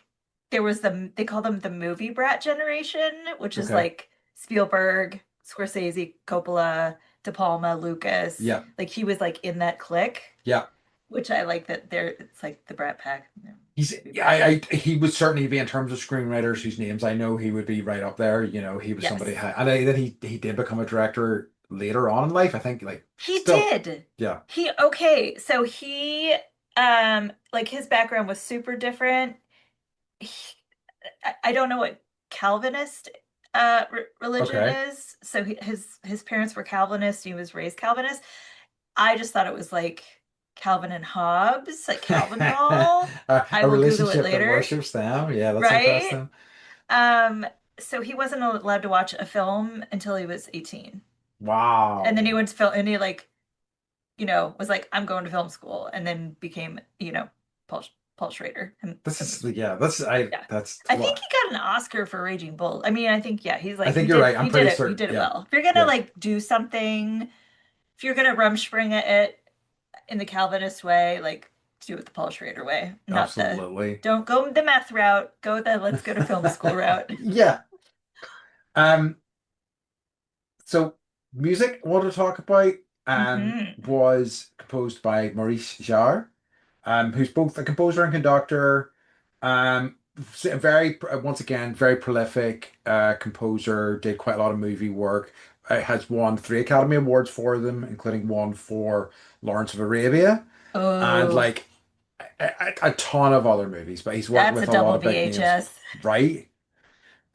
[SPEAKER 2] there was they call them the movie brat generation, which is
[SPEAKER 1] Okay.
[SPEAKER 2] like Spielberg, Scorsese, Coppola, De Palma, Lucas.
[SPEAKER 1] Yeah.
[SPEAKER 2] Like he was like in that clique,
[SPEAKER 1] Yeah.
[SPEAKER 2] which I like that it's like the Brat Pack,
[SPEAKER 1] He's
[SPEAKER 2] movie
[SPEAKER 1] yeah,
[SPEAKER 2] brats.
[SPEAKER 1] he would certainly be in terms of screenwriters whose names I know he would be right up there. He was somebody,
[SPEAKER 2] Yes.
[SPEAKER 1] and then he did become a director later on in life. I think like
[SPEAKER 2] He
[SPEAKER 1] still,
[SPEAKER 2] did.
[SPEAKER 1] yeah.
[SPEAKER 2] So he like his background was super different. He, I don't know what Calvinist religion
[SPEAKER 1] Okay.
[SPEAKER 2] is. So his parents were Calvinist. He was raised Calvinist. I just thought it was like Calvin and Hobbes, like Calvin Ball. I
[SPEAKER 1] A
[SPEAKER 2] will Google it
[SPEAKER 1] relationship that
[SPEAKER 2] later,
[SPEAKER 1] worships them. Yeah, that's
[SPEAKER 2] right?
[SPEAKER 1] interesting.
[SPEAKER 2] Um, so he wasn't allowed to watch a film until he was 18. And then he
[SPEAKER 1] Wow.
[SPEAKER 2] went to film and he like, was like, I'm going to film school and then became, Paul Paul Schrader.
[SPEAKER 1] This
[SPEAKER 2] And
[SPEAKER 1] is yeah.
[SPEAKER 2] yeah.
[SPEAKER 1] That's
[SPEAKER 2] I think
[SPEAKER 1] what
[SPEAKER 2] he got an Oscar for Raging Bull. I mean, I think yeah, he's
[SPEAKER 1] I
[SPEAKER 2] like
[SPEAKER 1] think you're right. I'm
[SPEAKER 2] he
[SPEAKER 1] pretty
[SPEAKER 2] did it. He
[SPEAKER 1] certain.
[SPEAKER 2] did it
[SPEAKER 1] Yeah.
[SPEAKER 2] well. If you're gonna
[SPEAKER 1] Yeah.
[SPEAKER 2] like do something, if you're gonna rumspringa it in the Calvinist way, like do it the Paul Schrader way, not the
[SPEAKER 1] Absolutely.
[SPEAKER 2] don't go the meth route, go the let's go to film school route.
[SPEAKER 1] Yeah. Um. So, music I want to talk about
[SPEAKER 2] Hmm.
[SPEAKER 1] was composed by Maurice Jarre, who's both a composer and conductor. Very, once again, very prolific composer, did quite a lot of movie work. Has won 3 Academy Awards for them, including one for Lawrence of Arabia, and
[SPEAKER 2] Oh,
[SPEAKER 1] like a ton of other movies. But he's worked
[SPEAKER 2] that's a
[SPEAKER 1] with a lot
[SPEAKER 2] double
[SPEAKER 1] of big names,
[SPEAKER 2] VHS.
[SPEAKER 1] right?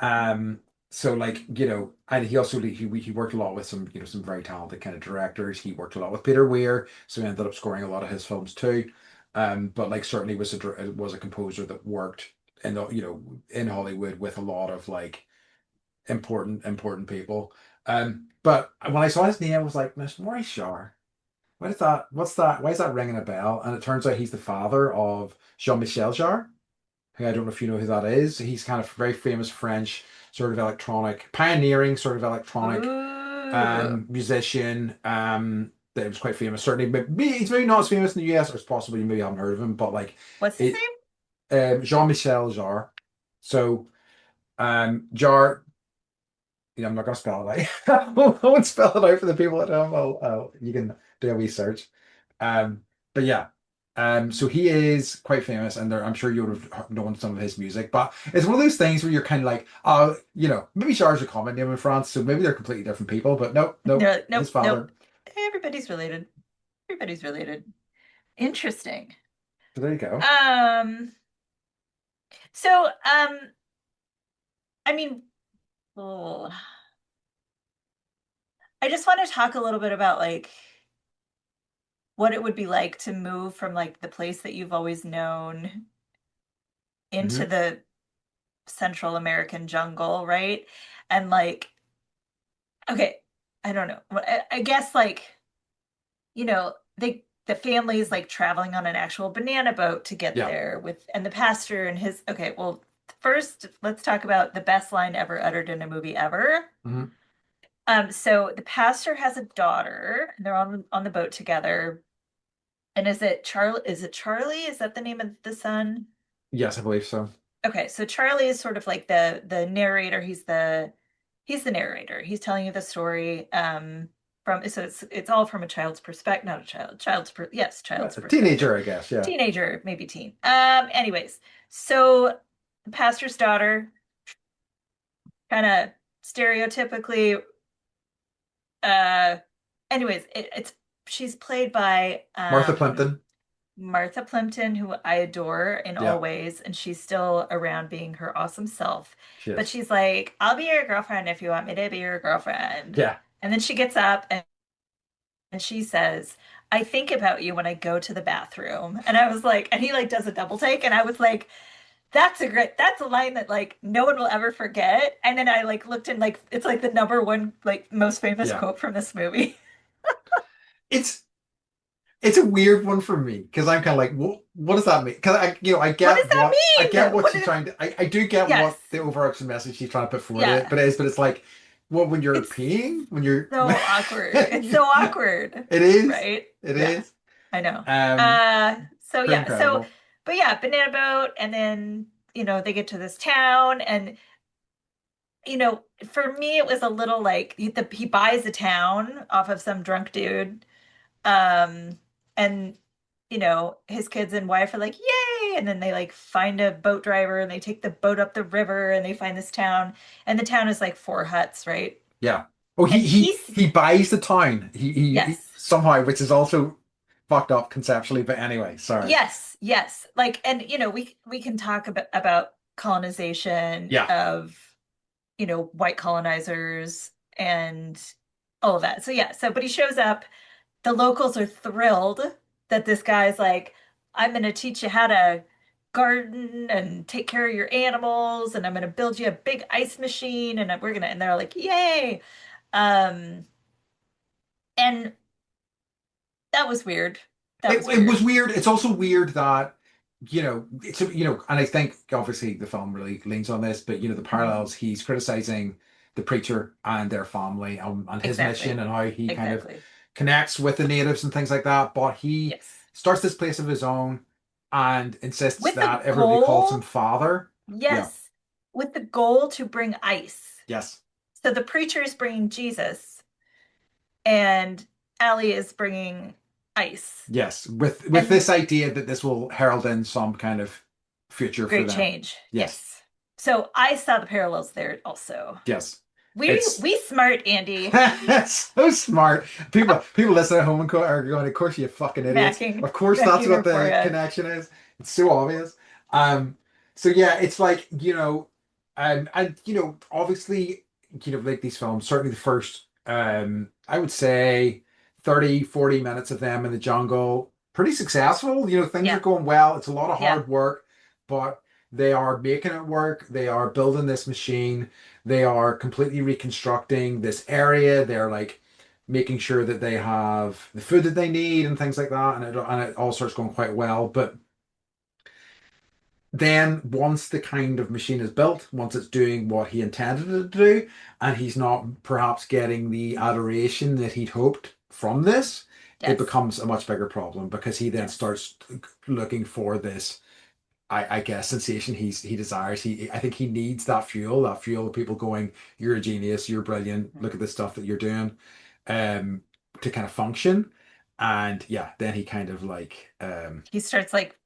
[SPEAKER 1] Um, so like, and he also he worked a lot with some, some very talented kind of directors. He worked a lot with Peter Weir, so he ended up scoring a lot of his films too. But like certainly was a composer that worked in in Hollywood with a lot of like important people. But when I saw his name, I was like, Miss Maurice Jarre. What is that? What's that? Why is that ringing a bell? And it turns out he's the father of Jean-Michel Jarre, who I don't know if you know who that is. He's kind of very famous French sort of electronic, pioneering sort of electronic
[SPEAKER 2] Ooh.
[SPEAKER 1] musician. That was quite famous. Certainly, but he's maybe not as famous in the US, or it's possible you maybe haven't heard of him. But like
[SPEAKER 2] What's his
[SPEAKER 1] it,
[SPEAKER 2] name?
[SPEAKER 1] Jean-Michel Jarre. So Jarre. I'm not gonna spell it out. I won't spell it out for the people at home. You can do a wee search. But yeah, so he is quite famous, and I'm sure you would have known some of his music. But it's one of those things where you're kind of like, oh, maybe Charles a common name in France, so maybe they're completely different people. But nope, nope,
[SPEAKER 2] They're like,
[SPEAKER 1] his
[SPEAKER 2] nope, nope.
[SPEAKER 1] father.
[SPEAKER 2] Everybody's related. Everybody's related. Interesting.
[SPEAKER 1] So there you go.
[SPEAKER 2] Um, so I mean, oh, I just want to talk a little bit about like what it would be like to move from like the place that you've always known into
[SPEAKER 1] Hmm.
[SPEAKER 2] the Central American jungle, right? And like, okay, I don't know. I guess like, the family is like traveling on an actual banana boat to get
[SPEAKER 1] Yeah.
[SPEAKER 2] there and the pastor and his okay, well, first let's talk about the best line ever uttered in a movie ever.
[SPEAKER 1] Hmm.
[SPEAKER 2] So the pastor has a daughter, and they're on the boat together. And is it Charlie? Is it Charlie? Is that the name of the son?
[SPEAKER 1] Yes, I believe so.
[SPEAKER 2] Okay, so Charlie is sort of like the narrator. He's the narrator. He's telling you the story from so it's all from a child's perspective, not a yes, child's
[SPEAKER 1] A
[SPEAKER 2] perspective.
[SPEAKER 1] teenager, I guess. Yeah.
[SPEAKER 2] Teenager, maybe teen. Anyways, so the pastor's daughter, kind of stereotypically, uh anyways, it's she's played by
[SPEAKER 1] Martha Plimpton.
[SPEAKER 2] Martha Plimpton, who I adore in all
[SPEAKER 1] Yeah,
[SPEAKER 2] ways, and she's still around being her awesome self.
[SPEAKER 1] she
[SPEAKER 2] But
[SPEAKER 1] is.
[SPEAKER 2] she's like, I'll be your girlfriend if you want me to be your girlfriend.
[SPEAKER 1] Yeah.
[SPEAKER 2] And then she gets up and she says, I think about you when I go to the bathroom. And I was like, and he like does a double take, and I was like, that's a line that like no one will ever forget. And then I like looked and like it's like the number one like most famous
[SPEAKER 1] Yeah.
[SPEAKER 2] quote from this movie.
[SPEAKER 1] It's it's a weird one for me because I'm kind of like, what does that mean? Because
[SPEAKER 2] What does that
[SPEAKER 1] I get
[SPEAKER 2] mean?
[SPEAKER 1] what
[SPEAKER 2] What
[SPEAKER 1] she's
[SPEAKER 2] is
[SPEAKER 1] trying to, I do get
[SPEAKER 2] yes.
[SPEAKER 1] what the overarching message she's trying to put forward it,
[SPEAKER 2] Yeah.
[SPEAKER 1] but it's like, what when you're
[SPEAKER 2] It's
[SPEAKER 1] peeing, when you're,
[SPEAKER 2] so awkward. It's so awkward,
[SPEAKER 1] it is,
[SPEAKER 2] right?
[SPEAKER 1] it
[SPEAKER 2] Yeah,
[SPEAKER 1] is,
[SPEAKER 2] I know.
[SPEAKER 1] um,
[SPEAKER 2] So
[SPEAKER 1] pretty
[SPEAKER 2] yeah, so
[SPEAKER 1] incredible.
[SPEAKER 2] but yeah, banana boat, and then they get to this town, and for me it was a little like he buys a town off of some drunk dude, and his kids and wife are like, yay! And then they like find a boat driver and they take the boat up the river and they find this town, and the town is like four huts, right?
[SPEAKER 1] Yeah. Oh,
[SPEAKER 2] And he's
[SPEAKER 1] he buys the town. He
[SPEAKER 2] yes.
[SPEAKER 1] somehow, which is also fucked up conceptually. But anyway, sorry.
[SPEAKER 2] Yes, yes. Like, and we can talk about colonization
[SPEAKER 1] Yeah,
[SPEAKER 2] of, white colonizers and all of that. So yeah, but he shows up. The locals are thrilled that this guy's like, I'm going to teach you how to garden and take care of your animals, and I'm going to build you a big ice machine, and and they're like, yay. Um, and that was weird. That was
[SPEAKER 1] it was
[SPEAKER 2] weird.
[SPEAKER 1] weird. It's also weird that and I think obviously the film really leans on this, but the
[SPEAKER 2] Mhm.
[SPEAKER 1] parallels. He's criticizing the preacher and their family on his mission
[SPEAKER 2] Exactly.
[SPEAKER 1] and how he kind of
[SPEAKER 2] Exactly.
[SPEAKER 1] connects with the natives and things like that. But he
[SPEAKER 2] Yes.
[SPEAKER 1] starts this place of his own and insists
[SPEAKER 2] With the
[SPEAKER 1] that everybody calls him
[SPEAKER 2] goal,
[SPEAKER 1] father. Yeah.
[SPEAKER 2] yes, with the goal to bring ice.
[SPEAKER 1] Yes.
[SPEAKER 2] So the preacher is bringing Jesus, and Allie is bringing ice.
[SPEAKER 1] Yes, with
[SPEAKER 2] And
[SPEAKER 1] this idea that this will herald in some kind of future for
[SPEAKER 2] great
[SPEAKER 1] them.
[SPEAKER 2] change.
[SPEAKER 1] Yes,
[SPEAKER 2] Yes. So I saw the parallels there also.
[SPEAKER 1] yes,
[SPEAKER 2] We
[SPEAKER 1] it's
[SPEAKER 2] we smart, Andy.
[SPEAKER 1] so smart. People listening at home and are going, "Of course, you fucking idiots!
[SPEAKER 2] Macking,
[SPEAKER 1] Of course, that's
[SPEAKER 2] macking
[SPEAKER 1] what
[SPEAKER 2] her
[SPEAKER 1] the
[SPEAKER 2] forehead.
[SPEAKER 1] connection is. It's so obvious." So yeah, it's like and obviously, like these films, certainly the first, I would say 30-40 minutes of them in the jungle, pretty successful. Things are
[SPEAKER 2] Yeah,
[SPEAKER 1] going well. It's a lot of
[SPEAKER 2] yeah.
[SPEAKER 1] hard work, but they are making it work. They are building this machine. They are completely reconstructing this area. They're like making sure that they have the food that they need and things like that, and it all starts going quite well. But then once the kind of machine is built, once it's doing what he intended it to do, and he's not perhaps getting the adoration that he'd hoped from this, it
[SPEAKER 2] Yes,
[SPEAKER 1] becomes a much bigger problem because he then
[SPEAKER 2] yes.
[SPEAKER 1] starts looking for this, I guess, sensation he desires. I think he needs that fuel of people going, "You're a genius, you're brilliant,
[SPEAKER 2] Mhm.
[SPEAKER 1] look at the stuff that you're doing," um, to kind of function. And yeah, then he kind of like
[SPEAKER 2] He starts like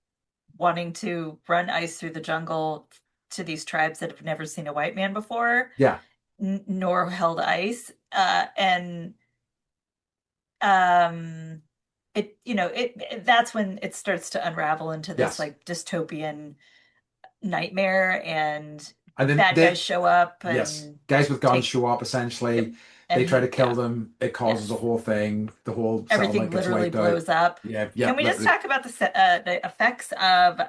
[SPEAKER 2] wanting to run ice through the jungle to these tribes that have never seen a white man before,
[SPEAKER 1] yeah,
[SPEAKER 2] nor held ice. And um, that's when it starts to unravel into this
[SPEAKER 1] yes.
[SPEAKER 2] like dystopian nightmare, and
[SPEAKER 1] And then
[SPEAKER 2] bad guys show up
[SPEAKER 1] yes,
[SPEAKER 2] and
[SPEAKER 1] guys with guns
[SPEAKER 2] take
[SPEAKER 1] show up essentially. They
[SPEAKER 2] and
[SPEAKER 1] try to
[SPEAKER 2] he
[SPEAKER 1] kill
[SPEAKER 2] yeah,
[SPEAKER 1] them. It causes a
[SPEAKER 2] yes.
[SPEAKER 1] whole thing. The whole
[SPEAKER 2] Everything
[SPEAKER 1] settlement gets
[SPEAKER 2] literally
[SPEAKER 1] wiped out.
[SPEAKER 2] blows up.
[SPEAKER 1] Yeah, yeah,
[SPEAKER 2] Can we just
[SPEAKER 1] literally.
[SPEAKER 2] talk about the effects of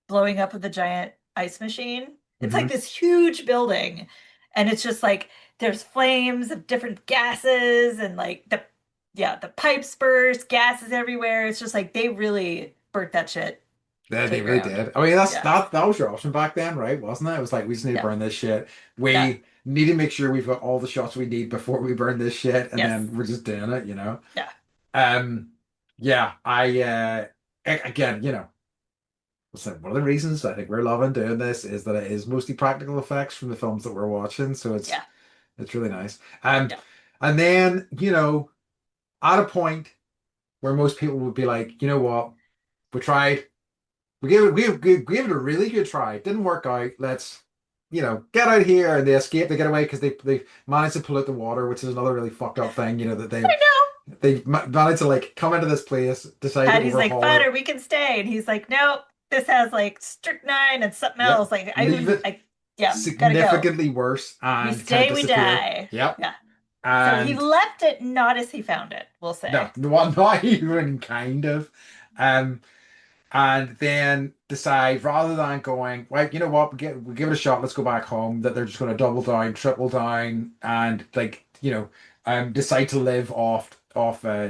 [SPEAKER 2] blowing up with a giant ice machine? It's like
[SPEAKER 1] Hmm.
[SPEAKER 2] this huge building, and it's just like there's flames of different gases, and like the pipes burst, gases everywhere. It's just like they really burnt that shit
[SPEAKER 1] Yeah,
[SPEAKER 2] to
[SPEAKER 1] they
[SPEAKER 2] the
[SPEAKER 1] really
[SPEAKER 2] ground.
[SPEAKER 1] did. I mean, that's
[SPEAKER 2] Yeah,
[SPEAKER 1] that was your option back then, right? Wasn't it? It was like we just need to
[SPEAKER 2] yeah,
[SPEAKER 1] burn this shit.
[SPEAKER 2] yeah,
[SPEAKER 1] We need to make sure we've got all the shots we need before we burn this shit, and
[SPEAKER 2] yes,
[SPEAKER 1] then we're just doing it.
[SPEAKER 2] yeah.
[SPEAKER 1] Um, yeah, again, So one of the reasons I think we're loving doing this is that it is mostly practical effects from the films that we're watching, so
[SPEAKER 2] Yeah.
[SPEAKER 1] it's really nice.
[SPEAKER 2] Yeah.
[SPEAKER 1] And then, at a point where most people would be like, you know what, we tried, we gave it a really good try. It didn't work out. Let's, get out here, and they escape, they get away because they managed to pollute the water, which is another really fucked up thing, that
[SPEAKER 2] I know.
[SPEAKER 1] they managed to like come into this place, decide to
[SPEAKER 2] Patty's like,
[SPEAKER 1] overhaul
[SPEAKER 2] butter,
[SPEAKER 1] it.
[SPEAKER 2] we can stay. And he's like, nope, this has like strychnine and something
[SPEAKER 1] Yep.
[SPEAKER 2] else. Like,
[SPEAKER 1] Leave it
[SPEAKER 2] yeah, gotta go.
[SPEAKER 1] significantly worse
[SPEAKER 2] We
[SPEAKER 1] and kind of
[SPEAKER 2] stay, we
[SPEAKER 1] disappear.
[SPEAKER 2] die.
[SPEAKER 1] Yep.
[SPEAKER 2] Yeah. So he
[SPEAKER 1] And
[SPEAKER 2] left it not as he found it, we'll
[SPEAKER 1] no,
[SPEAKER 2] say.
[SPEAKER 1] not even kind of. Um, and then decide rather than going, right, you know what, we give it a shot, let's go back home, that they're just going to double down, triple down, and like, decide to live off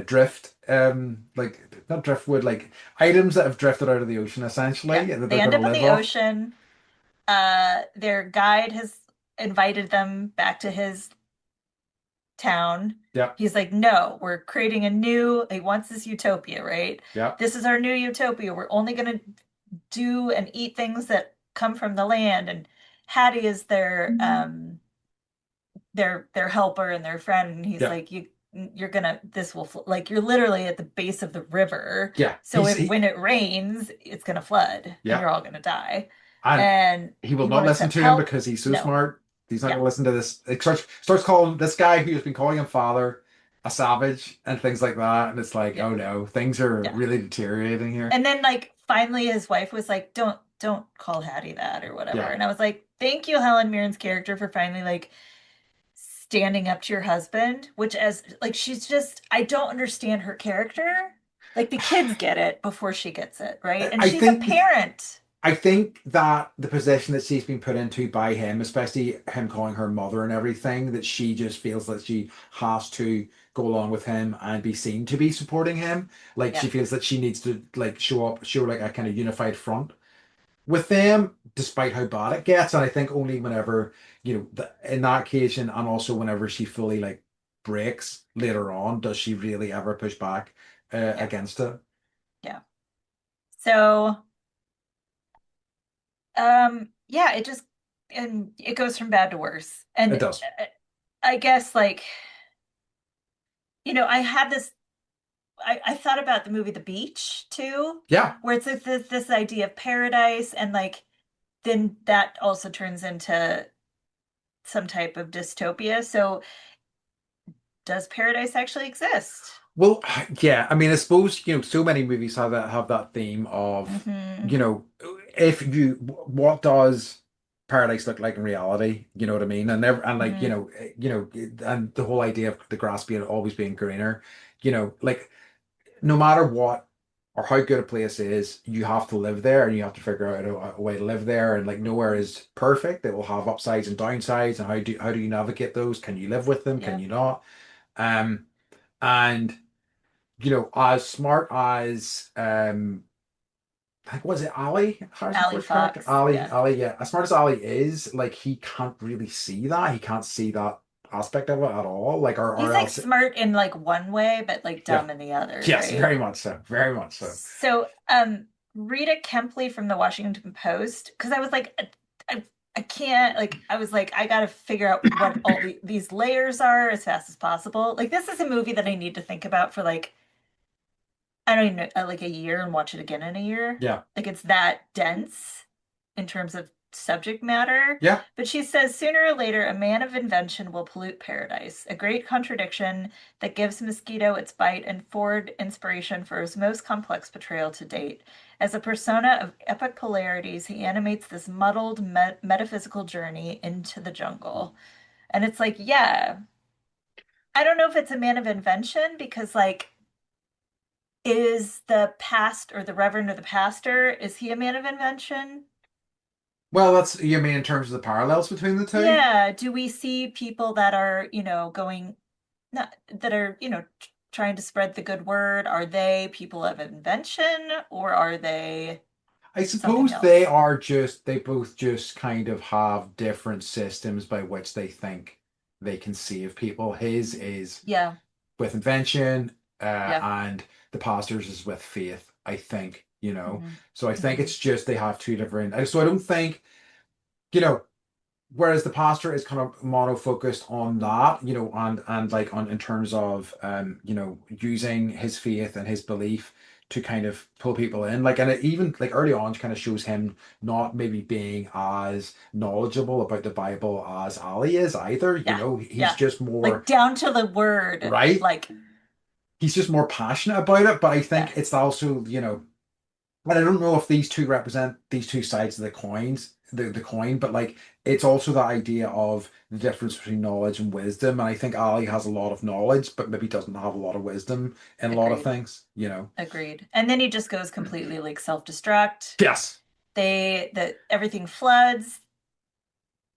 [SPEAKER 1] drift, like not driftwood, like items that have drifted out of the ocean essentially
[SPEAKER 2] Yeah.
[SPEAKER 1] that
[SPEAKER 2] They
[SPEAKER 1] they're
[SPEAKER 2] end
[SPEAKER 1] going to
[SPEAKER 2] up in
[SPEAKER 1] live
[SPEAKER 2] the
[SPEAKER 1] off.
[SPEAKER 2] ocean. Their guide has invited them back to his town.
[SPEAKER 1] Yep,
[SPEAKER 2] He's like, no, we're creating he wants this utopia, right?
[SPEAKER 1] yep.
[SPEAKER 2] This is our new utopia. We're only going to do and eat things that come from the land. And Hattie is their helper and their friend. And he's
[SPEAKER 1] Yeah.
[SPEAKER 2] like, like you're literally at the base of the river.
[SPEAKER 1] Yeah.
[SPEAKER 2] So when it rains, it's gonna flood and
[SPEAKER 1] Yeah.
[SPEAKER 2] you're all gonna die.
[SPEAKER 1] And
[SPEAKER 2] And
[SPEAKER 1] he will
[SPEAKER 2] he
[SPEAKER 1] not
[SPEAKER 2] won't
[SPEAKER 1] listen
[SPEAKER 2] accept
[SPEAKER 1] to him
[SPEAKER 2] help.
[SPEAKER 1] because he's so
[SPEAKER 2] No.
[SPEAKER 1] smart. He's not going
[SPEAKER 2] Yeah.
[SPEAKER 1] to listen to this. It starts calling this guy who has been calling him father a savage and things like that. And it's like,
[SPEAKER 2] Yeah.
[SPEAKER 1] oh no, things are
[SPEAKER 2] Yeah.
[SPEAKER 1] really deteriorating here.
[SPEAKER 2] And then like finally his wife was like, don't call Hattie that or whatever.
[SPEAKER 1] Yeah.
[SPEAKER 2] And I was like, thank you, Helen Mirren's character, for finally like standing up to your husband, which as like she's just I don't understand her character. Like the kids get it before she gets it, right? And
[SPEAKER 1] I
[SPEAKER 2] she's a
[SPEAKER 1] think
[SPEAKER 2] parent.
[SPEAKER 1] I think that the position that she's been put into by him, especially him calling her mother and everything, that she just feels that she has to go along with him and be seen to be supporting him. Like
[SPEAKER 2] Yeah.
[SPEAKER 1] she feels that she needs to like show like a kind of unified front with them, despite how bad it gets. And I think only whenever, in that occasion, and also whenever she fully like breaks later on, does she really ever push back
[SPEAKER 2] Yeah.
[SPEAKER 1] against it.
[SPEAKER 2] Yeah. So yeah, it goes from bad to worse.
[SPEAKER 1] It
[SPEAKER 2] And
[SPEAKER 1] does.
[SPEAKER 2] I guess like, I had this I thought about the movie The Beach too,
[SPEAKER 1] Yeah.
[SPEAKER 2] where it's like this idea of paradise and like then that also turns into some type of dystopia. So does paradise actually exist?
[SPEAKER 1] Well, yeah. I mean, I suppose, so many movies have that theme of,
[SPEAKER 2] Hmm.
[SPEAKER 1] you know, if you what does paradise look like in reality? You know what I mean? And never and like,
[SPEAKER 2] Hmm.
[SPEAKER 1] and the whole idea of the grass being always being greener, like no matter what or how good a place is, you have to live there and you have to figure out a way to live there. And like nowhere is perfect. It will have upsides and downsides. And how do you navigate those? Can you live with them? Can
[SPEAKER 2] Yeah.
[SPEAKER 1] you not? Um, and as smart as I think was it Ali, Harrison
[SPEAKER 2] Allie
[SPEAKER 1] Ford's character?
[SPEAKER 2] Fox. Yeah.
[SPEAKER 1] Ali, yeah. As smart as Ali is, like he can't really see that. He can't see that aspect of it at all. Like or
[SPEAKER 2] He's like
[SPEAKER 1] else
[SPEAKER 2] smart in like one way, but like
[SPEAKER 1] yeah.
[SPEAKER 2] dumb in the other,
[SPEAKER 1] Yes,
[SPEAKER 2] right?
[SPEAKER 1] very much so. Very much so.
[SPEAKER 2] So, Rita Kempley from the Washington Post, because I was like, I can't, like, I was like, I gotta figure out what all these layers are as fast as possible. Like, this is a movie that I need to think about for like, I don't even know, like a year and watch it again in a year.
[SPEAKER 1] Yeah.
[SPEAKER 2] Like, it's that dense in terms of subject matter.
[SPEAKER 1] Yeah.
[SPEAKER 2] But she says sooner or later, a man of invention will pollute paradise, a great contradiction that gives Mosquito its bite and Ford inspiration for his most complex portrayal to date. As a persona of epic polarities, he animates this muddled metaphysical journey into the jungle. And it's like, yeah, I don't know if it's a man of invention because, like, is the past or the reverend or the pastor, is he a man of invention?
[SPEAKER 1] Well, that's you mean in terms of the parallels between the two?
[SPEAKER 2] Yeah, do we see people that are, going not that are, trying to spread the good word? Are they people of invention or are they
[SPEAKER 1] I
[SPEAKER 2] something
[SPEAKER 1] suppose
[SPEAKER 2] else?
[SPEAKER 1] they both just kind of have different systems by which they think they can save people. His is
[SPEAKER 2] Yeah,
[SPEAKER 1] with invention,
[SPEAKER 2] yeah,
[SPEAKER 1] and the pastor's is with faith, I think. you know.
[SPEAKER 2] Hmm.
[SPEAKER 1] So I think
[SPEAKER 2] Hmm.
[SPEAKER 1] it's just they have two different. So I don't think, you know, whereas the pastor is kind of mono focused on that, and like on in terms of using his faith and his belief to kind of pull people in, like, and it even like early on kind of shows him not maybe being as knowledgeable about the Bible as Ali is either.
[SPEAKER 2] Yeah,
[SPEAKER 1] He's
[SPEAKER 2] yeah.
[SPEAKER 1] just more
[SPEAKER 2] Like down to the word,
[SPEAKER 1] right.
[SPEAKER 2] like,
[SPEAKER 1] He's just more passionate about it, but I think
[SPEAKER 2] yes,
[SPEAKER 1] it's also, but I don't know if these two represent these two sides of the coin, but like it's also the idea of the difference between knowledge and wisdom. And I think Ali has a lot of knowledge, but maybe doesn't have a lot of wisdom in a lot of
[SPEAKER 2] agreed,
[SPEAKER 1] things.
[SPEAKER 2] agreed. And then he just goes completely like self-destruct.
[SPEAKER 1] Yes.
[SPEAKER 2] That everything floods.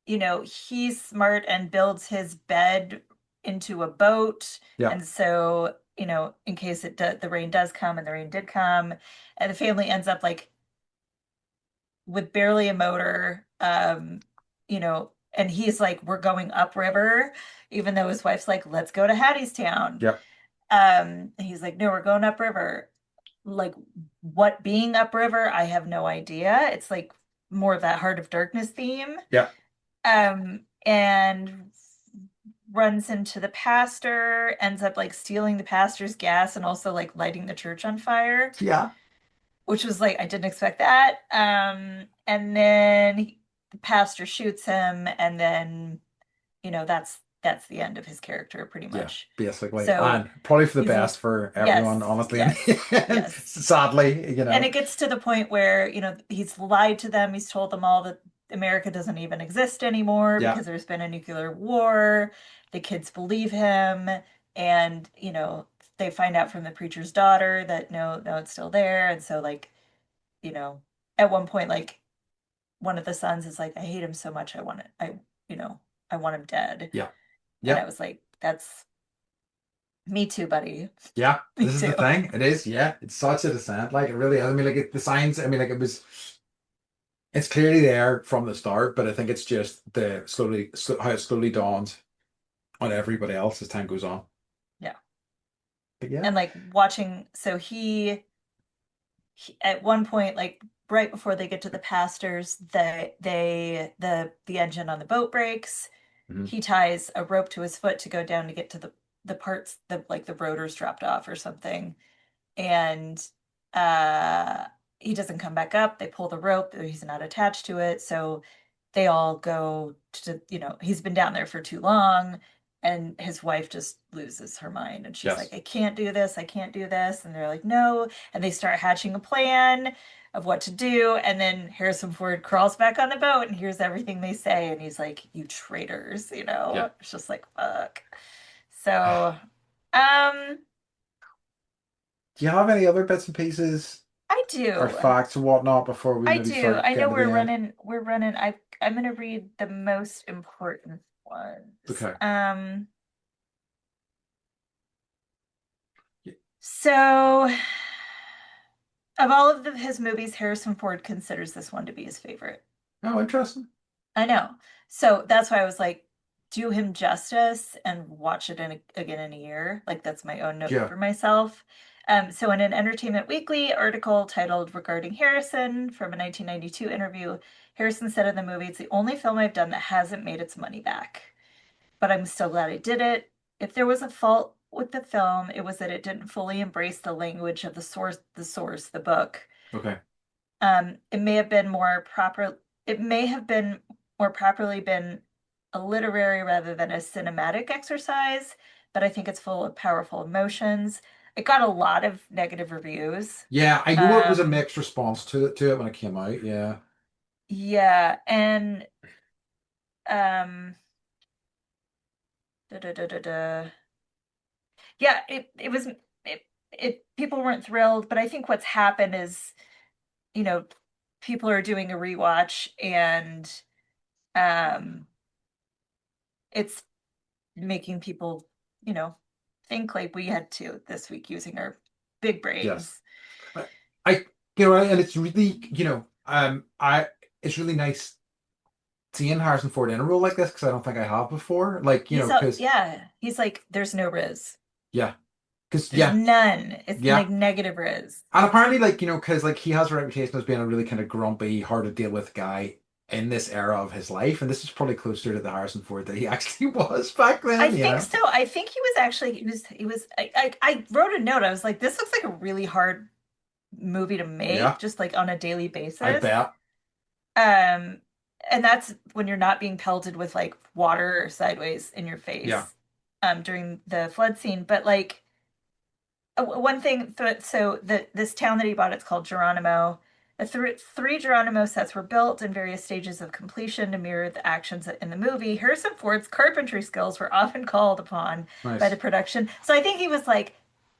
[SPEAKER 2] He's smart and builds his bed into a boat.
[SPEAKER 1] Yeah.
[SPEAKER 2] And so, in case the rain does come, and the rain did come, and the family ends up like with barely a motor, and he's like, we're going upriver, even though his wife's like, let's go to Hattiestown.
[SPEAKER 1] Yeah.
[SPEAKER 2] And he's like, no, we're going upriver. Like, what being upriver, I have no idea. It's like more of that Heart of Darkness theme.
[SPEAKER 1] Yeah.
[SPEAKER 2] And runs into the pastor, ends up like stealing the pastor's gas and also like lighting the church on fire,
[SPEAKER 1] Yeah.
[SPEAKER 2] which was like, I didn't expect that. And then the pastor shoots him, and then, that's the end of his character pretty
[SPEAKER 1] Yeah.
[SPEAKER 2] much.
[SPEAKER 1] Basically.
[SPEAKER 2] So
[SPEAKER 1] And probably for the
[SPEAKER 2] he's,
[SPEAKER 1] best for
[SPEAKER 2] yes,
[SPEAKER 1] everyone, honestly. And
[SPEAKER 2] yes, yes. And
[SPEAKER 1] sadly.
[SPEAKER 2] it gets to the point where, he's lied to them. He's told them all that America doesn't even exist anymore
[SPEAKER 1] Yeah.
[SPEAKER 2] because there's been a nuclear war. The kids believe him. And, they find out from the preacher's daughter that no, no, it's still there. And so, like, you know, at one point, like, one of the sons is like, I hate him so much. You know, I want him dead.
[SPEAKER 1] Yeah.
[SPEAKER 2] And I
[SPEAKER 1] Yeah.
[SPEAKER 2] was like, that's me too, buddy.
[SPEAKER 1] Yeah,
[SPEAKER 2] Me
[SPEAKER 1] this is the
[SPEAKER 2] too.
[SPEAKER 1] thing. It is, yeah. It's such a descent. Like it really is. I mean, like the signs, I mean, like it's clearly there from the start, but I think it's just how it slowly dawns on everybody else as time goes on.
[SPEAKER 2] Yeah.
[SPEAKER 1] But yeah.
[SPEAKER 2] And like watching, so at one point, like right before they get to the pastors, the engine on the boat breaks.
[SPEAKER 1] Mhm.
[SPEAKER 2] He ties a rope to his foot to go down to get to the parts, the rotors dropped off or something. And uh he doesn't come back up. They pull the rope, he's not attached to it. So they all go to, he's been down there for too long, and his wife just loses her mind, and she's like,
[SPEAKER 1] Yes.
[SPEAKER 2] I can't do this, I can't do this. And they're like, no. And they start hatching a plan of what to do. And then Harrison Ford crawls back on the boat and hears everything they say. And he's like, you traitors,
[SPEAKER 1] Yeah.
[SPEAKER 2] It's just like, fuck. So, um,
[SPEAKER 1] Do you have any other bits and pieces
[SPEAKER 2] I
[SPEAKER 1] or
[SPEAKER 2] do.
[SPEAKER 1] facts or whatnot before we
[SPEAKER 2] I
[SPEAKER 1] maybe
[SPEAKER 2] do.
[SPEAKER 1] start
[SPEAKER 2] I know
[SPEAKER 1] getting to the end?
[SPEAKER 2] we're running. I'm gonna read the most important ones.
[SPEAKER 1] Okay. Y-
[SPEAKER 2] So of all of his movies, Harrison Ford considers this one to be his favorite.
[SPEAKER 1] Oh, interesting.
[SPEAKER 2] I know. So that's why I was like, do him justice and watch it again in a year. Like that's my own note
[SPEAKER 1] Yeah.
[SPEAKER 2] for myself. So in an Entertainment Weekly article titled Regarding Harrison from a 1992 interview, Harrison said of the movie, it's the only film I've done that hasn't made its money back. But I'm still glad I did it. If there was a fault with the film, it was that it didn't fully embrace the language of the book.
[SPEAKER 1] Okay.
[SPEAKER 2] It may have been it may have been more properly been a literary rather than a cinematic exercise, but I think it's full of powerful emotions. It got a lot of negative reviews.
[SPEAKER 1] Yeah, I know it was a
[SPEAKER 2] Um,
[SPEAKER 1] mixed response to it when it came out. Yeah.
[SPEAKER 2] yeah, and um, da, da, da, da, da. Yeah, it people weren't thrilled, but I think what's happened is, you know, people are doing a rewatch, and um it's making people, you know, think like we had to this week using our big
[SPEAKER 1] Yes.
[SPEAKER 2] brains.
[SPEAKER 1] I, I and it's really, it's really nice seeing Harrison Ford in a role like this because I don't think I have before. Like,
[SPEAKER 2] He's
[SPEAKER 1] because
[SPEAKER 2] yeah, he's like, there's no Riz.
[SPEAKER 1] yeah, Because
[SPEAKER 2] There's
[SPEAKER 1] yeah,
[SPEAKER 2] none. It's
[SPEAKER 1] yeah.
[SPEAKER 2] like negative riz.
[SPEAKER 1] And apparently, like, because like he has a reputation as being a really kind of grumpy, hard to deal with guy in this era of his life, and this is probably closer to the Harrison Ford that he actually was back
[SPEAKER 2] I
[SPEAKER 1] then, you
[SPEAKER 2] think
[SPEAKER 1] know?
[SPEAKER 2] so. I think he was actually he was I wrote a note. I was like, this looks like a really hard movie to make,
[SPEAKER 1] Yeah,
[SPEAKER 2] just like on a daily
[SPEAKER 1] I
[SPEAKER 2] basis.
[SPEAKER 1] bet.
[SPEAKER 2] Um, and that's when you're not being pelted with like water sideways in your
[SPEAKER 1] Yeah,
[SPEAKER 2] face, during the flood scene. But like one thing, so this town that he bought, it's called Geronimo. Three Geronimo sets were built in various stages of completion to mirror the actions in the movie. Harrison Ford's carpentry skills were often called upon by the
[SPEAKER 1] nice.
[SPEAKER 2] production. So I think he was like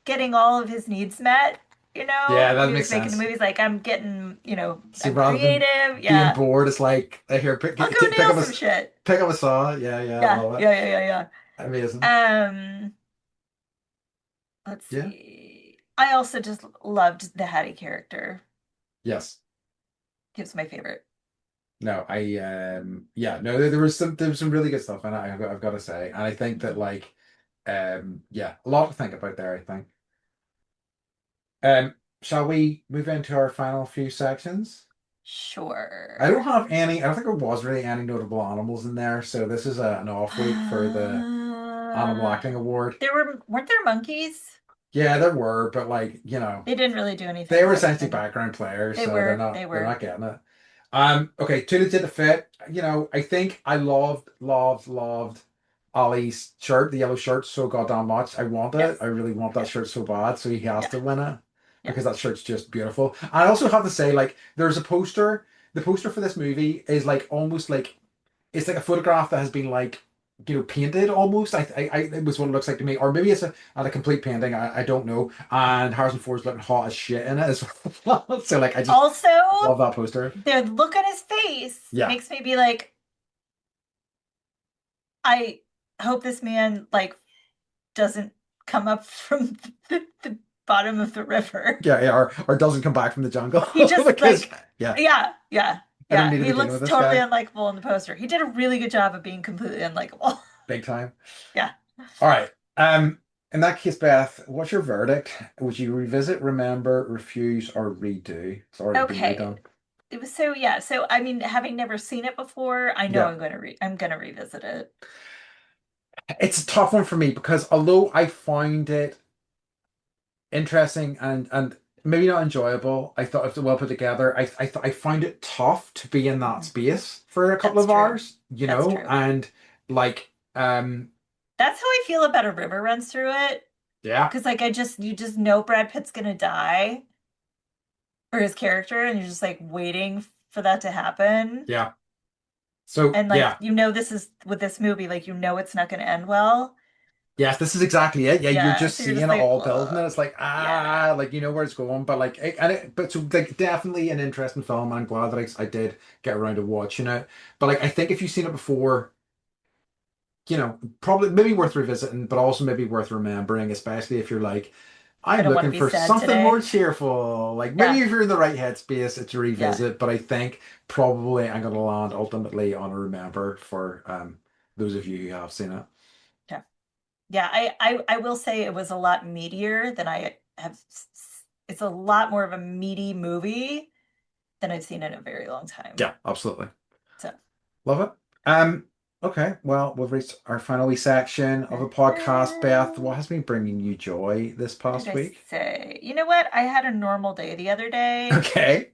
[SPEAKER 2] getting all of his needs met,
[SPEAKER 1] Yeah,
[SPEAKER 2] when
[SPEAKER 1] that
[SPEAKER 2] he
[SPEAKER 1] makes
[SPEAKER 2] was making the
[SPEAKER 1] sense.
[SPEAKER 2] movies. Like, I'm getting,
[SPEAKER 1] See,
[SPEAKER 2] I'm
[SPEAKER 1] rather than
[SPEAKER 2] creative.
[SPEAKER 1] being
[SPEAKER 2] Yeah.
[SPEAKER 1] bored, it's like I hear
[SPEAKER 2] I'll go
[SPEAKER 1] pick
[SPEAKER 2] nail
[SPEAKER 1] up a
[SPEAKER 2] some shit.
[SPEAKER 1] pick up a saw. Yeah, yeah, I
[SPEAKER 2] Yeah,
[SPEAKER 1] love it.
[SPEAKER 2] yeah, yeah, yeah,
[SPEAKER 1] Amazing.
[SPEAKER 2] yeah. Let's
[SPEAKER 1] Yeah.
[SPEAKER 2] see. I also just loved the Hattie character.
[SPEAKER 1] Yes.
[SPEAKER 2] He was my favorite.
[SPEAKER 1] No, I yeah, no, there was some really good stuff in it, I've got to say. And I think that like yeah, a lot to think about there, I think. Shall we move into our final few sections? I
[SPEAKER 2] Sure.
[SPEAKER 1] don't have any, I don't think there was really any notable animals in there, so this is an off week for the Animal
[SPEAKER 2] Uh,
[SPEAKER 1] Acting Award.
[SPEAKER 2] weren't there monkeys?
[SPEAKER 1] Yeah, there were, but like,
[SPEAKER 2] They didn't really do
[SPEAKER 1] they
[SPEAKER 2] anything
[SPEAKER 1] were
[SPEAKER 2] other
[SPEAKER 1] essentially
[SPEAKER 2] than
[SPEAKER 1] background players,
[SPEAKER 2] they
[SPEAKER 1] so
[SPEAKER 2] were,
[SPEAKER 1] they're not
[SPEAKER 2] they were.
[SPEAKER 1] getting it. Okay, too legit to fit. I think I loved Ollie's shirt, the yellow shirt, so goddamn much. I want it. I
[SPEAKER 2] Yes.
[SPEAKER 1] really want that
[SPEAKER 2] Yes.
[SPEAKER 1] shirt so bad, so he has
[SPEAKER 2] Yeah.
[SPEAKER 1] to win it
[SPEAKER 2] Yeah.
[SPEAKER 1] because that shirt's just beautiful. I also have to say, like, there's a poster. The poster for this movie is like almost like it's like a photograph that has been like painted almost. It was what it looks like to me, or maybe it's a complete painting. I don't know. And Harrison Ford's looking hot as shit in it as well. So like I just
[SPEAKER 2] Also,
[SPEAKER 1] love that poster.
[SPEAKER 2] the look on his face
[SPEAKER 1] Yeah,
[SPEAKER 2] makes me be like, I hope this man like doesn't come up from the bottom of the river.
[SPEAKER 1] yeah, yeah. Or doesn't come back from the jungle
[SPEAKER 2] He just
[SPEAKER 1] because
[SPEAKER 2] like,
[SPEAKER 1] yeah,
[SPEAKER 2] yeah, yeah,
[SPEAKER 1] I don't
[SPEAKER 2] yeah.
[SPEAKER 1] need to
[SPEAKER 2] He
[SPEAKER 1] be dealing
[SPEAKER 2] looks
[SPEAKER 1] with this
[SPEAKER 2] totally
[SPEAKER 1] guy
[SPEAKER 2] unlikable in the poster. He did a really good job of being completely unlikable.
[SPEAKER 1] big time.
[SPEAKER 2] Yeah.
[SPEAKER 1] All right. In that case, Beth, what's your verdict? Would you revisit, remember, refuse, or redo? It's already been
[SPEAKER 2] Okay.
[SPEAKER 1] redone.
[SPEAKER 2] It was so yeah. So I mean, having never seen it before, I know
[SPEAKER 1] Yeah.
[SPEAKER 2] I'm gonna revisit it.
[SPEAKER 1] It's a tough one for me because although I find it interesting and maybe not enjoyable, I thought it was well put together. I find it tough to be in that
[SPEAKER 2] Mhm.
[SPEAKER 1] space for a couple
[SPEAKER 2] That's
[SPEAKER 1] of
[SPEAKER 2] true.
[SPEAKER 1] hours,
[SPEAKER 2] That's true.
[SPEAKER 1] and like
[SPEAKER 2] That's how I feel about A River Runs Through It.
[SPEAKER 1] yeah,
[SPEAKER 2] Because like you just know Brad Pitt's gonna die or his character, and you're just like waiting for that to happen.
[SPEAKER 1] yeah. So
[SPEAKER 2] And like
[SPEAKER 1] yeah,
[SPEAKER 2] this is with this movie, like it's not gonna end well.
[SPEAKER 1] yes, this is exactly it. Yeah, you're
[SPEAKER 2] Yeah.
[SPEAKER 1] just
[SPEAKER 2] So you're
[SPEAKER 1] seeing
[SPEAKER 2] just
[SPEAKER 1] it
[SPEAKER 2] like,
[SPEAKER 1] all building, and
[SPEAKER 2] ugh.
[SPEAKER 1] it's like
[SPEAKER 2] Yeah.
[SPEAKER 1] like you know where it's going, but like but so like definitely an interesting film. And I'm glad that I did get around to watching it. But like I think if you've seen it before, probably maybe worth revisiting, but also maybe worth remembering, especially if you're like,
[SPEAKER 2] I
[SPEAKER 1] I'm
[SPEAKER 2] don't want to
[SPEAKER 1] looking
[SPEAKER 2] be
[SPEAKER 1] for
[SPEAKER 2] sad
[SPEAKER 1] something more
[SPEAKER 2] today.
[SPEAKER 1] cheerful. Like maybe
[SPEAKER 2] Yeah.
[SPEAKER 1] if you're in the right headspace to
[SPEAKER 2] Yeah.
[SPEAKER 1] revisit, but I think probably I'm gonna land ultimately on a remember for those of you who have seen it.
[SPEAKER 2] Yeah. Yeah. I will say it was a lot meatier than I have. It's a lot more of a meaty movie than I've seen in a very long time.
[SPEAKER 1] Yeah, absolutely.
[SPEAKER 2] So,
[SPEAKER 1] Love it. Okay, well, we've reached our final wee section of the podcast. Beth,
[SPEAKER 2] what
[SPEAKER 1] what has been bringing you joy this
[SPEAKER 2] did
[SPEAKER 1] past
[SPEAKER 2] I
[SPEAKER 1] week?
[SPEAKER 2] say? You know what? I had a normal day the other day.
[SPEAKER 1] Okay,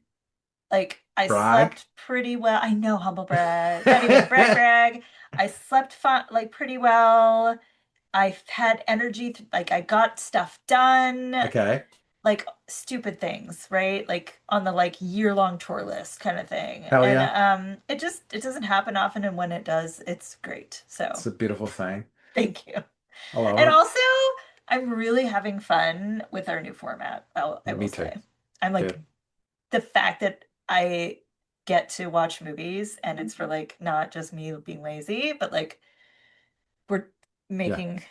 [SPEAKER 2] Like I
[SPEAKER 1] brag.
[SPEAKER 2] slept pretty well. I know, humble brag. Not even brag. I slept fun, like pretty well. I had energy, like I got stuff done,
[SPEAKER 1] Okay,
[SPEAKER 2] like stupid things, right? Like on the like year-long chore list kind of thing.
[SPEAKER 1] hell
[SPEAKER 2] And
[SPEAKER 1] yeah.
[SPEAKER 2] it doesn't happen often, and when it does, it's great.
[SPEAKER 1] It's
[SPEAKER 2] So
[SPEAKER 1] a beautiful thing.
[SPEAKER 2] thank you.
[SPEAKER 1] I love
[SPEAKER 2] And
[SPEAKER 1] it.
[SPEAKER 2] also, I'm really having fun with our new format. I
[SPEAKER 1] Yeah,
[SPEAKER 2] will
[SPEAKER 1] me too.
[SPEAKER 2] say. I'm like
[SPEAKER 1] Good.
[SPEAKER 2] the fact that I get to watch movies and it's for like not just me being lazy, but like we're
[SPEAKER 1] Yeah.
[SPEAKER 2] making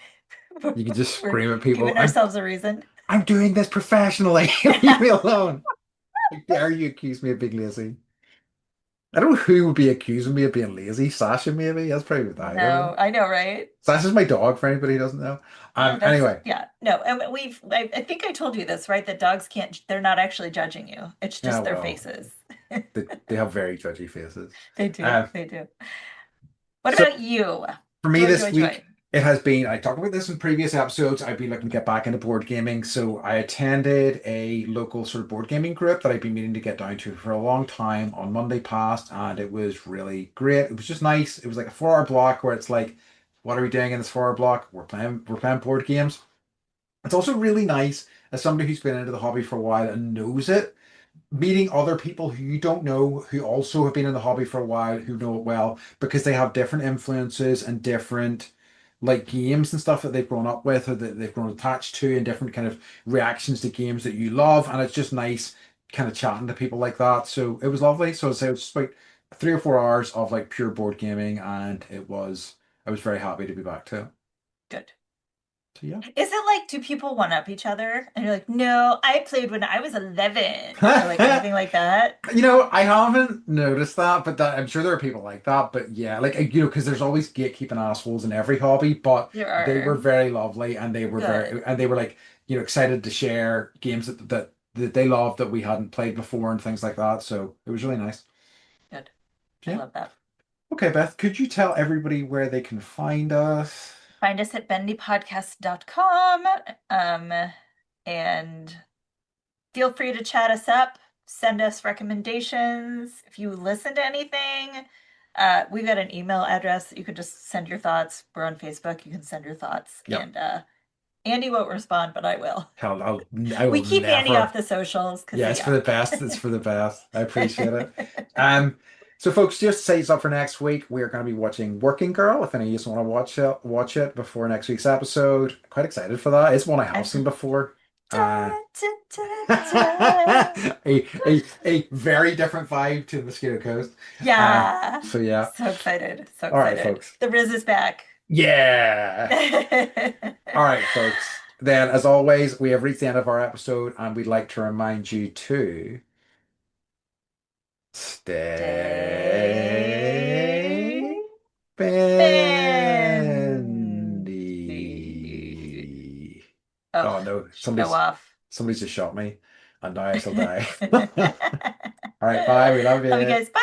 [SPEAKER 1] You can just
[SPEAKER 2] we're
[SPEAKER 1] scream at people.
[SPEAKER 2] giving ourselves a reason.
[SPEAKER 1] I'm doing this professionally. Leave me alone. How dare you accuse me of being lazy? I don't know who would be accusing me of being lazy. Sasha, maybe. That's probably what I
[SPEAKER 2] No,
[SPEAKER 1] go.
[SPEAKER 2] I know, right?
[SPEAKER 1] Sasha's my dog, for anybody who doesn't know.
[SPEAKER 2] Yeah, that's
[SPEAKER 1] Anyway,
[SPEAKER 2] yeah. No, and I think I told you this, right? That dogs can't, they're not actually judging you. It's
[SPEAKER 1] yeah,
[SPEAKER 2] just their
[SPEAKER 1] well,
[SPEAKER 2] faces.
[SPEAKER 1] they have very judgy faces.
[SPEAKER 2] They do.
[SPEAKER 1] Uh,
[SPEAKER 2] They do. What
[SPEAKER 1] so
[SPEAKER 2] about you?
[SPEAKER 1] for me
[SPEAKER 2] Joy,
[SPEAKER 1] this
[SPEAKER 2] joy, joy.
[SPEAKER 1] week, it has been, I talked about this in previous episodes. I've been looking to get back into board gaming. So I attended a local sort of board gaming group that I've been meaning to get down to for a long time on Monday past, and it was really great. It was just nice. It was like a 4 hour block where it's like, what are we doing in this 4 hour block? We're playing board games. It's also really nice as somebody who's been into the hobby for a while and knows it, meeting other people who you don't know who also have been in the hobby for a while who know it well because they have different influences and different like games and stuff that they've grown up with or that they've grown attached to and different kind of reactions to games that you love, and it's just nice kind of chatting to people like that. So it was lovely. So I'd say it was just about 3 or 4 hours of like pure board gaming, and I was very happy to be back to it.
[SPEAKER 2] Good.
[SPEAKER 1] So yeah.
[SPEAKER 2] Is it like, do people one up each other? And you're like, no, I played when I was 11, or like anything like that?
[SPEAKER 1] I haven't noticed that, but I'm sure there are people like that. But yeah, like because there's always gatekeeping assholes in every hobby. But
[SPEAKER 2] There
[SPEAKER 1] they were
[SPEAKER 2] are.
[SPEAKER 1] very lovely, and
[SPEAKER 2] Good.
[SPEAKER 1] they were like excited to share games that they loved that we hadn't played before and things like that. So it was really nice.
[SPEAKER 2] Good. I
[SPEAKER 1] Yeah.
[SPEAKER 2] love that.
[SPEAKER 1] Okay, Beth, could you tell everybody where they can find us?
[SPEAKER 2] Find us at bendypodcast.com. And feel free to chat us up, send us recommendations. If you listen to anything, we've got an email address. You can just send your thoughts. We're on Facebook. You can send your thoughts.
[SPEAKER 1] Yep.
[SPEAKER 2] And Andy won't respond, but I will.
[SPEAKER 1] Hell, I
[SPEAKER 2] We
[SPEAKER 1] will
[SPEAKER 2] keep Andy off
[SPEAKER 1] never.
[SPEAKER 2] the socials because
[SPEAKER 1] Yeah, it's for
[SPEAKER 2] yeah.
[SPEAKER 1] the best. It's for the best. I appreciate it. Um, so folks, just to say it's up for next week. We're going to be watching Working Girl. If any of you want to watch it before next week's episode. Quite excited for that. It's one I have
[SPEAKER 2] I'm
[SPEAKER 1] seen before.
[SPEAKER 2] da,
[SPEAKER 1] Uh,
[SPEAKER 2] da, da, da.
[SPEAKER 1] a very different vibe to Mosquito Coast.
[SPEAKER 2] Yeah.
[SPEAKER 1] So yeah.
[SPEAKER 2] So excited. So
[SPEAKER 1] All right,
[SPEAKER 2] excited.
[SPEAKER 1] folks.
[SPEAKER 2] The Riz is back.
[SPEAKER 1] Yeah. All right, folks. Then, as always, we have reached the end of our episode, and we'd like to remind you to
[SPEAKER 2] Stay
[SPEAKER 1] stay
[SPEAKER 2] bendy.
[SPEAKER 1] bendy.
[SPEAKER 2] Oh,
[SPEAKER 1] Oh no,
[SPEAKER 2] show off.
[SPEAKER 1] somebody's just shot me, and now I shall
[SPEAKER 2] Love
[SPEAKER 1] die. All right, bye. We love
[SPEAKER 2] you
[SPEAKER 1] you.
[SPEAKER 2] guys. Bye.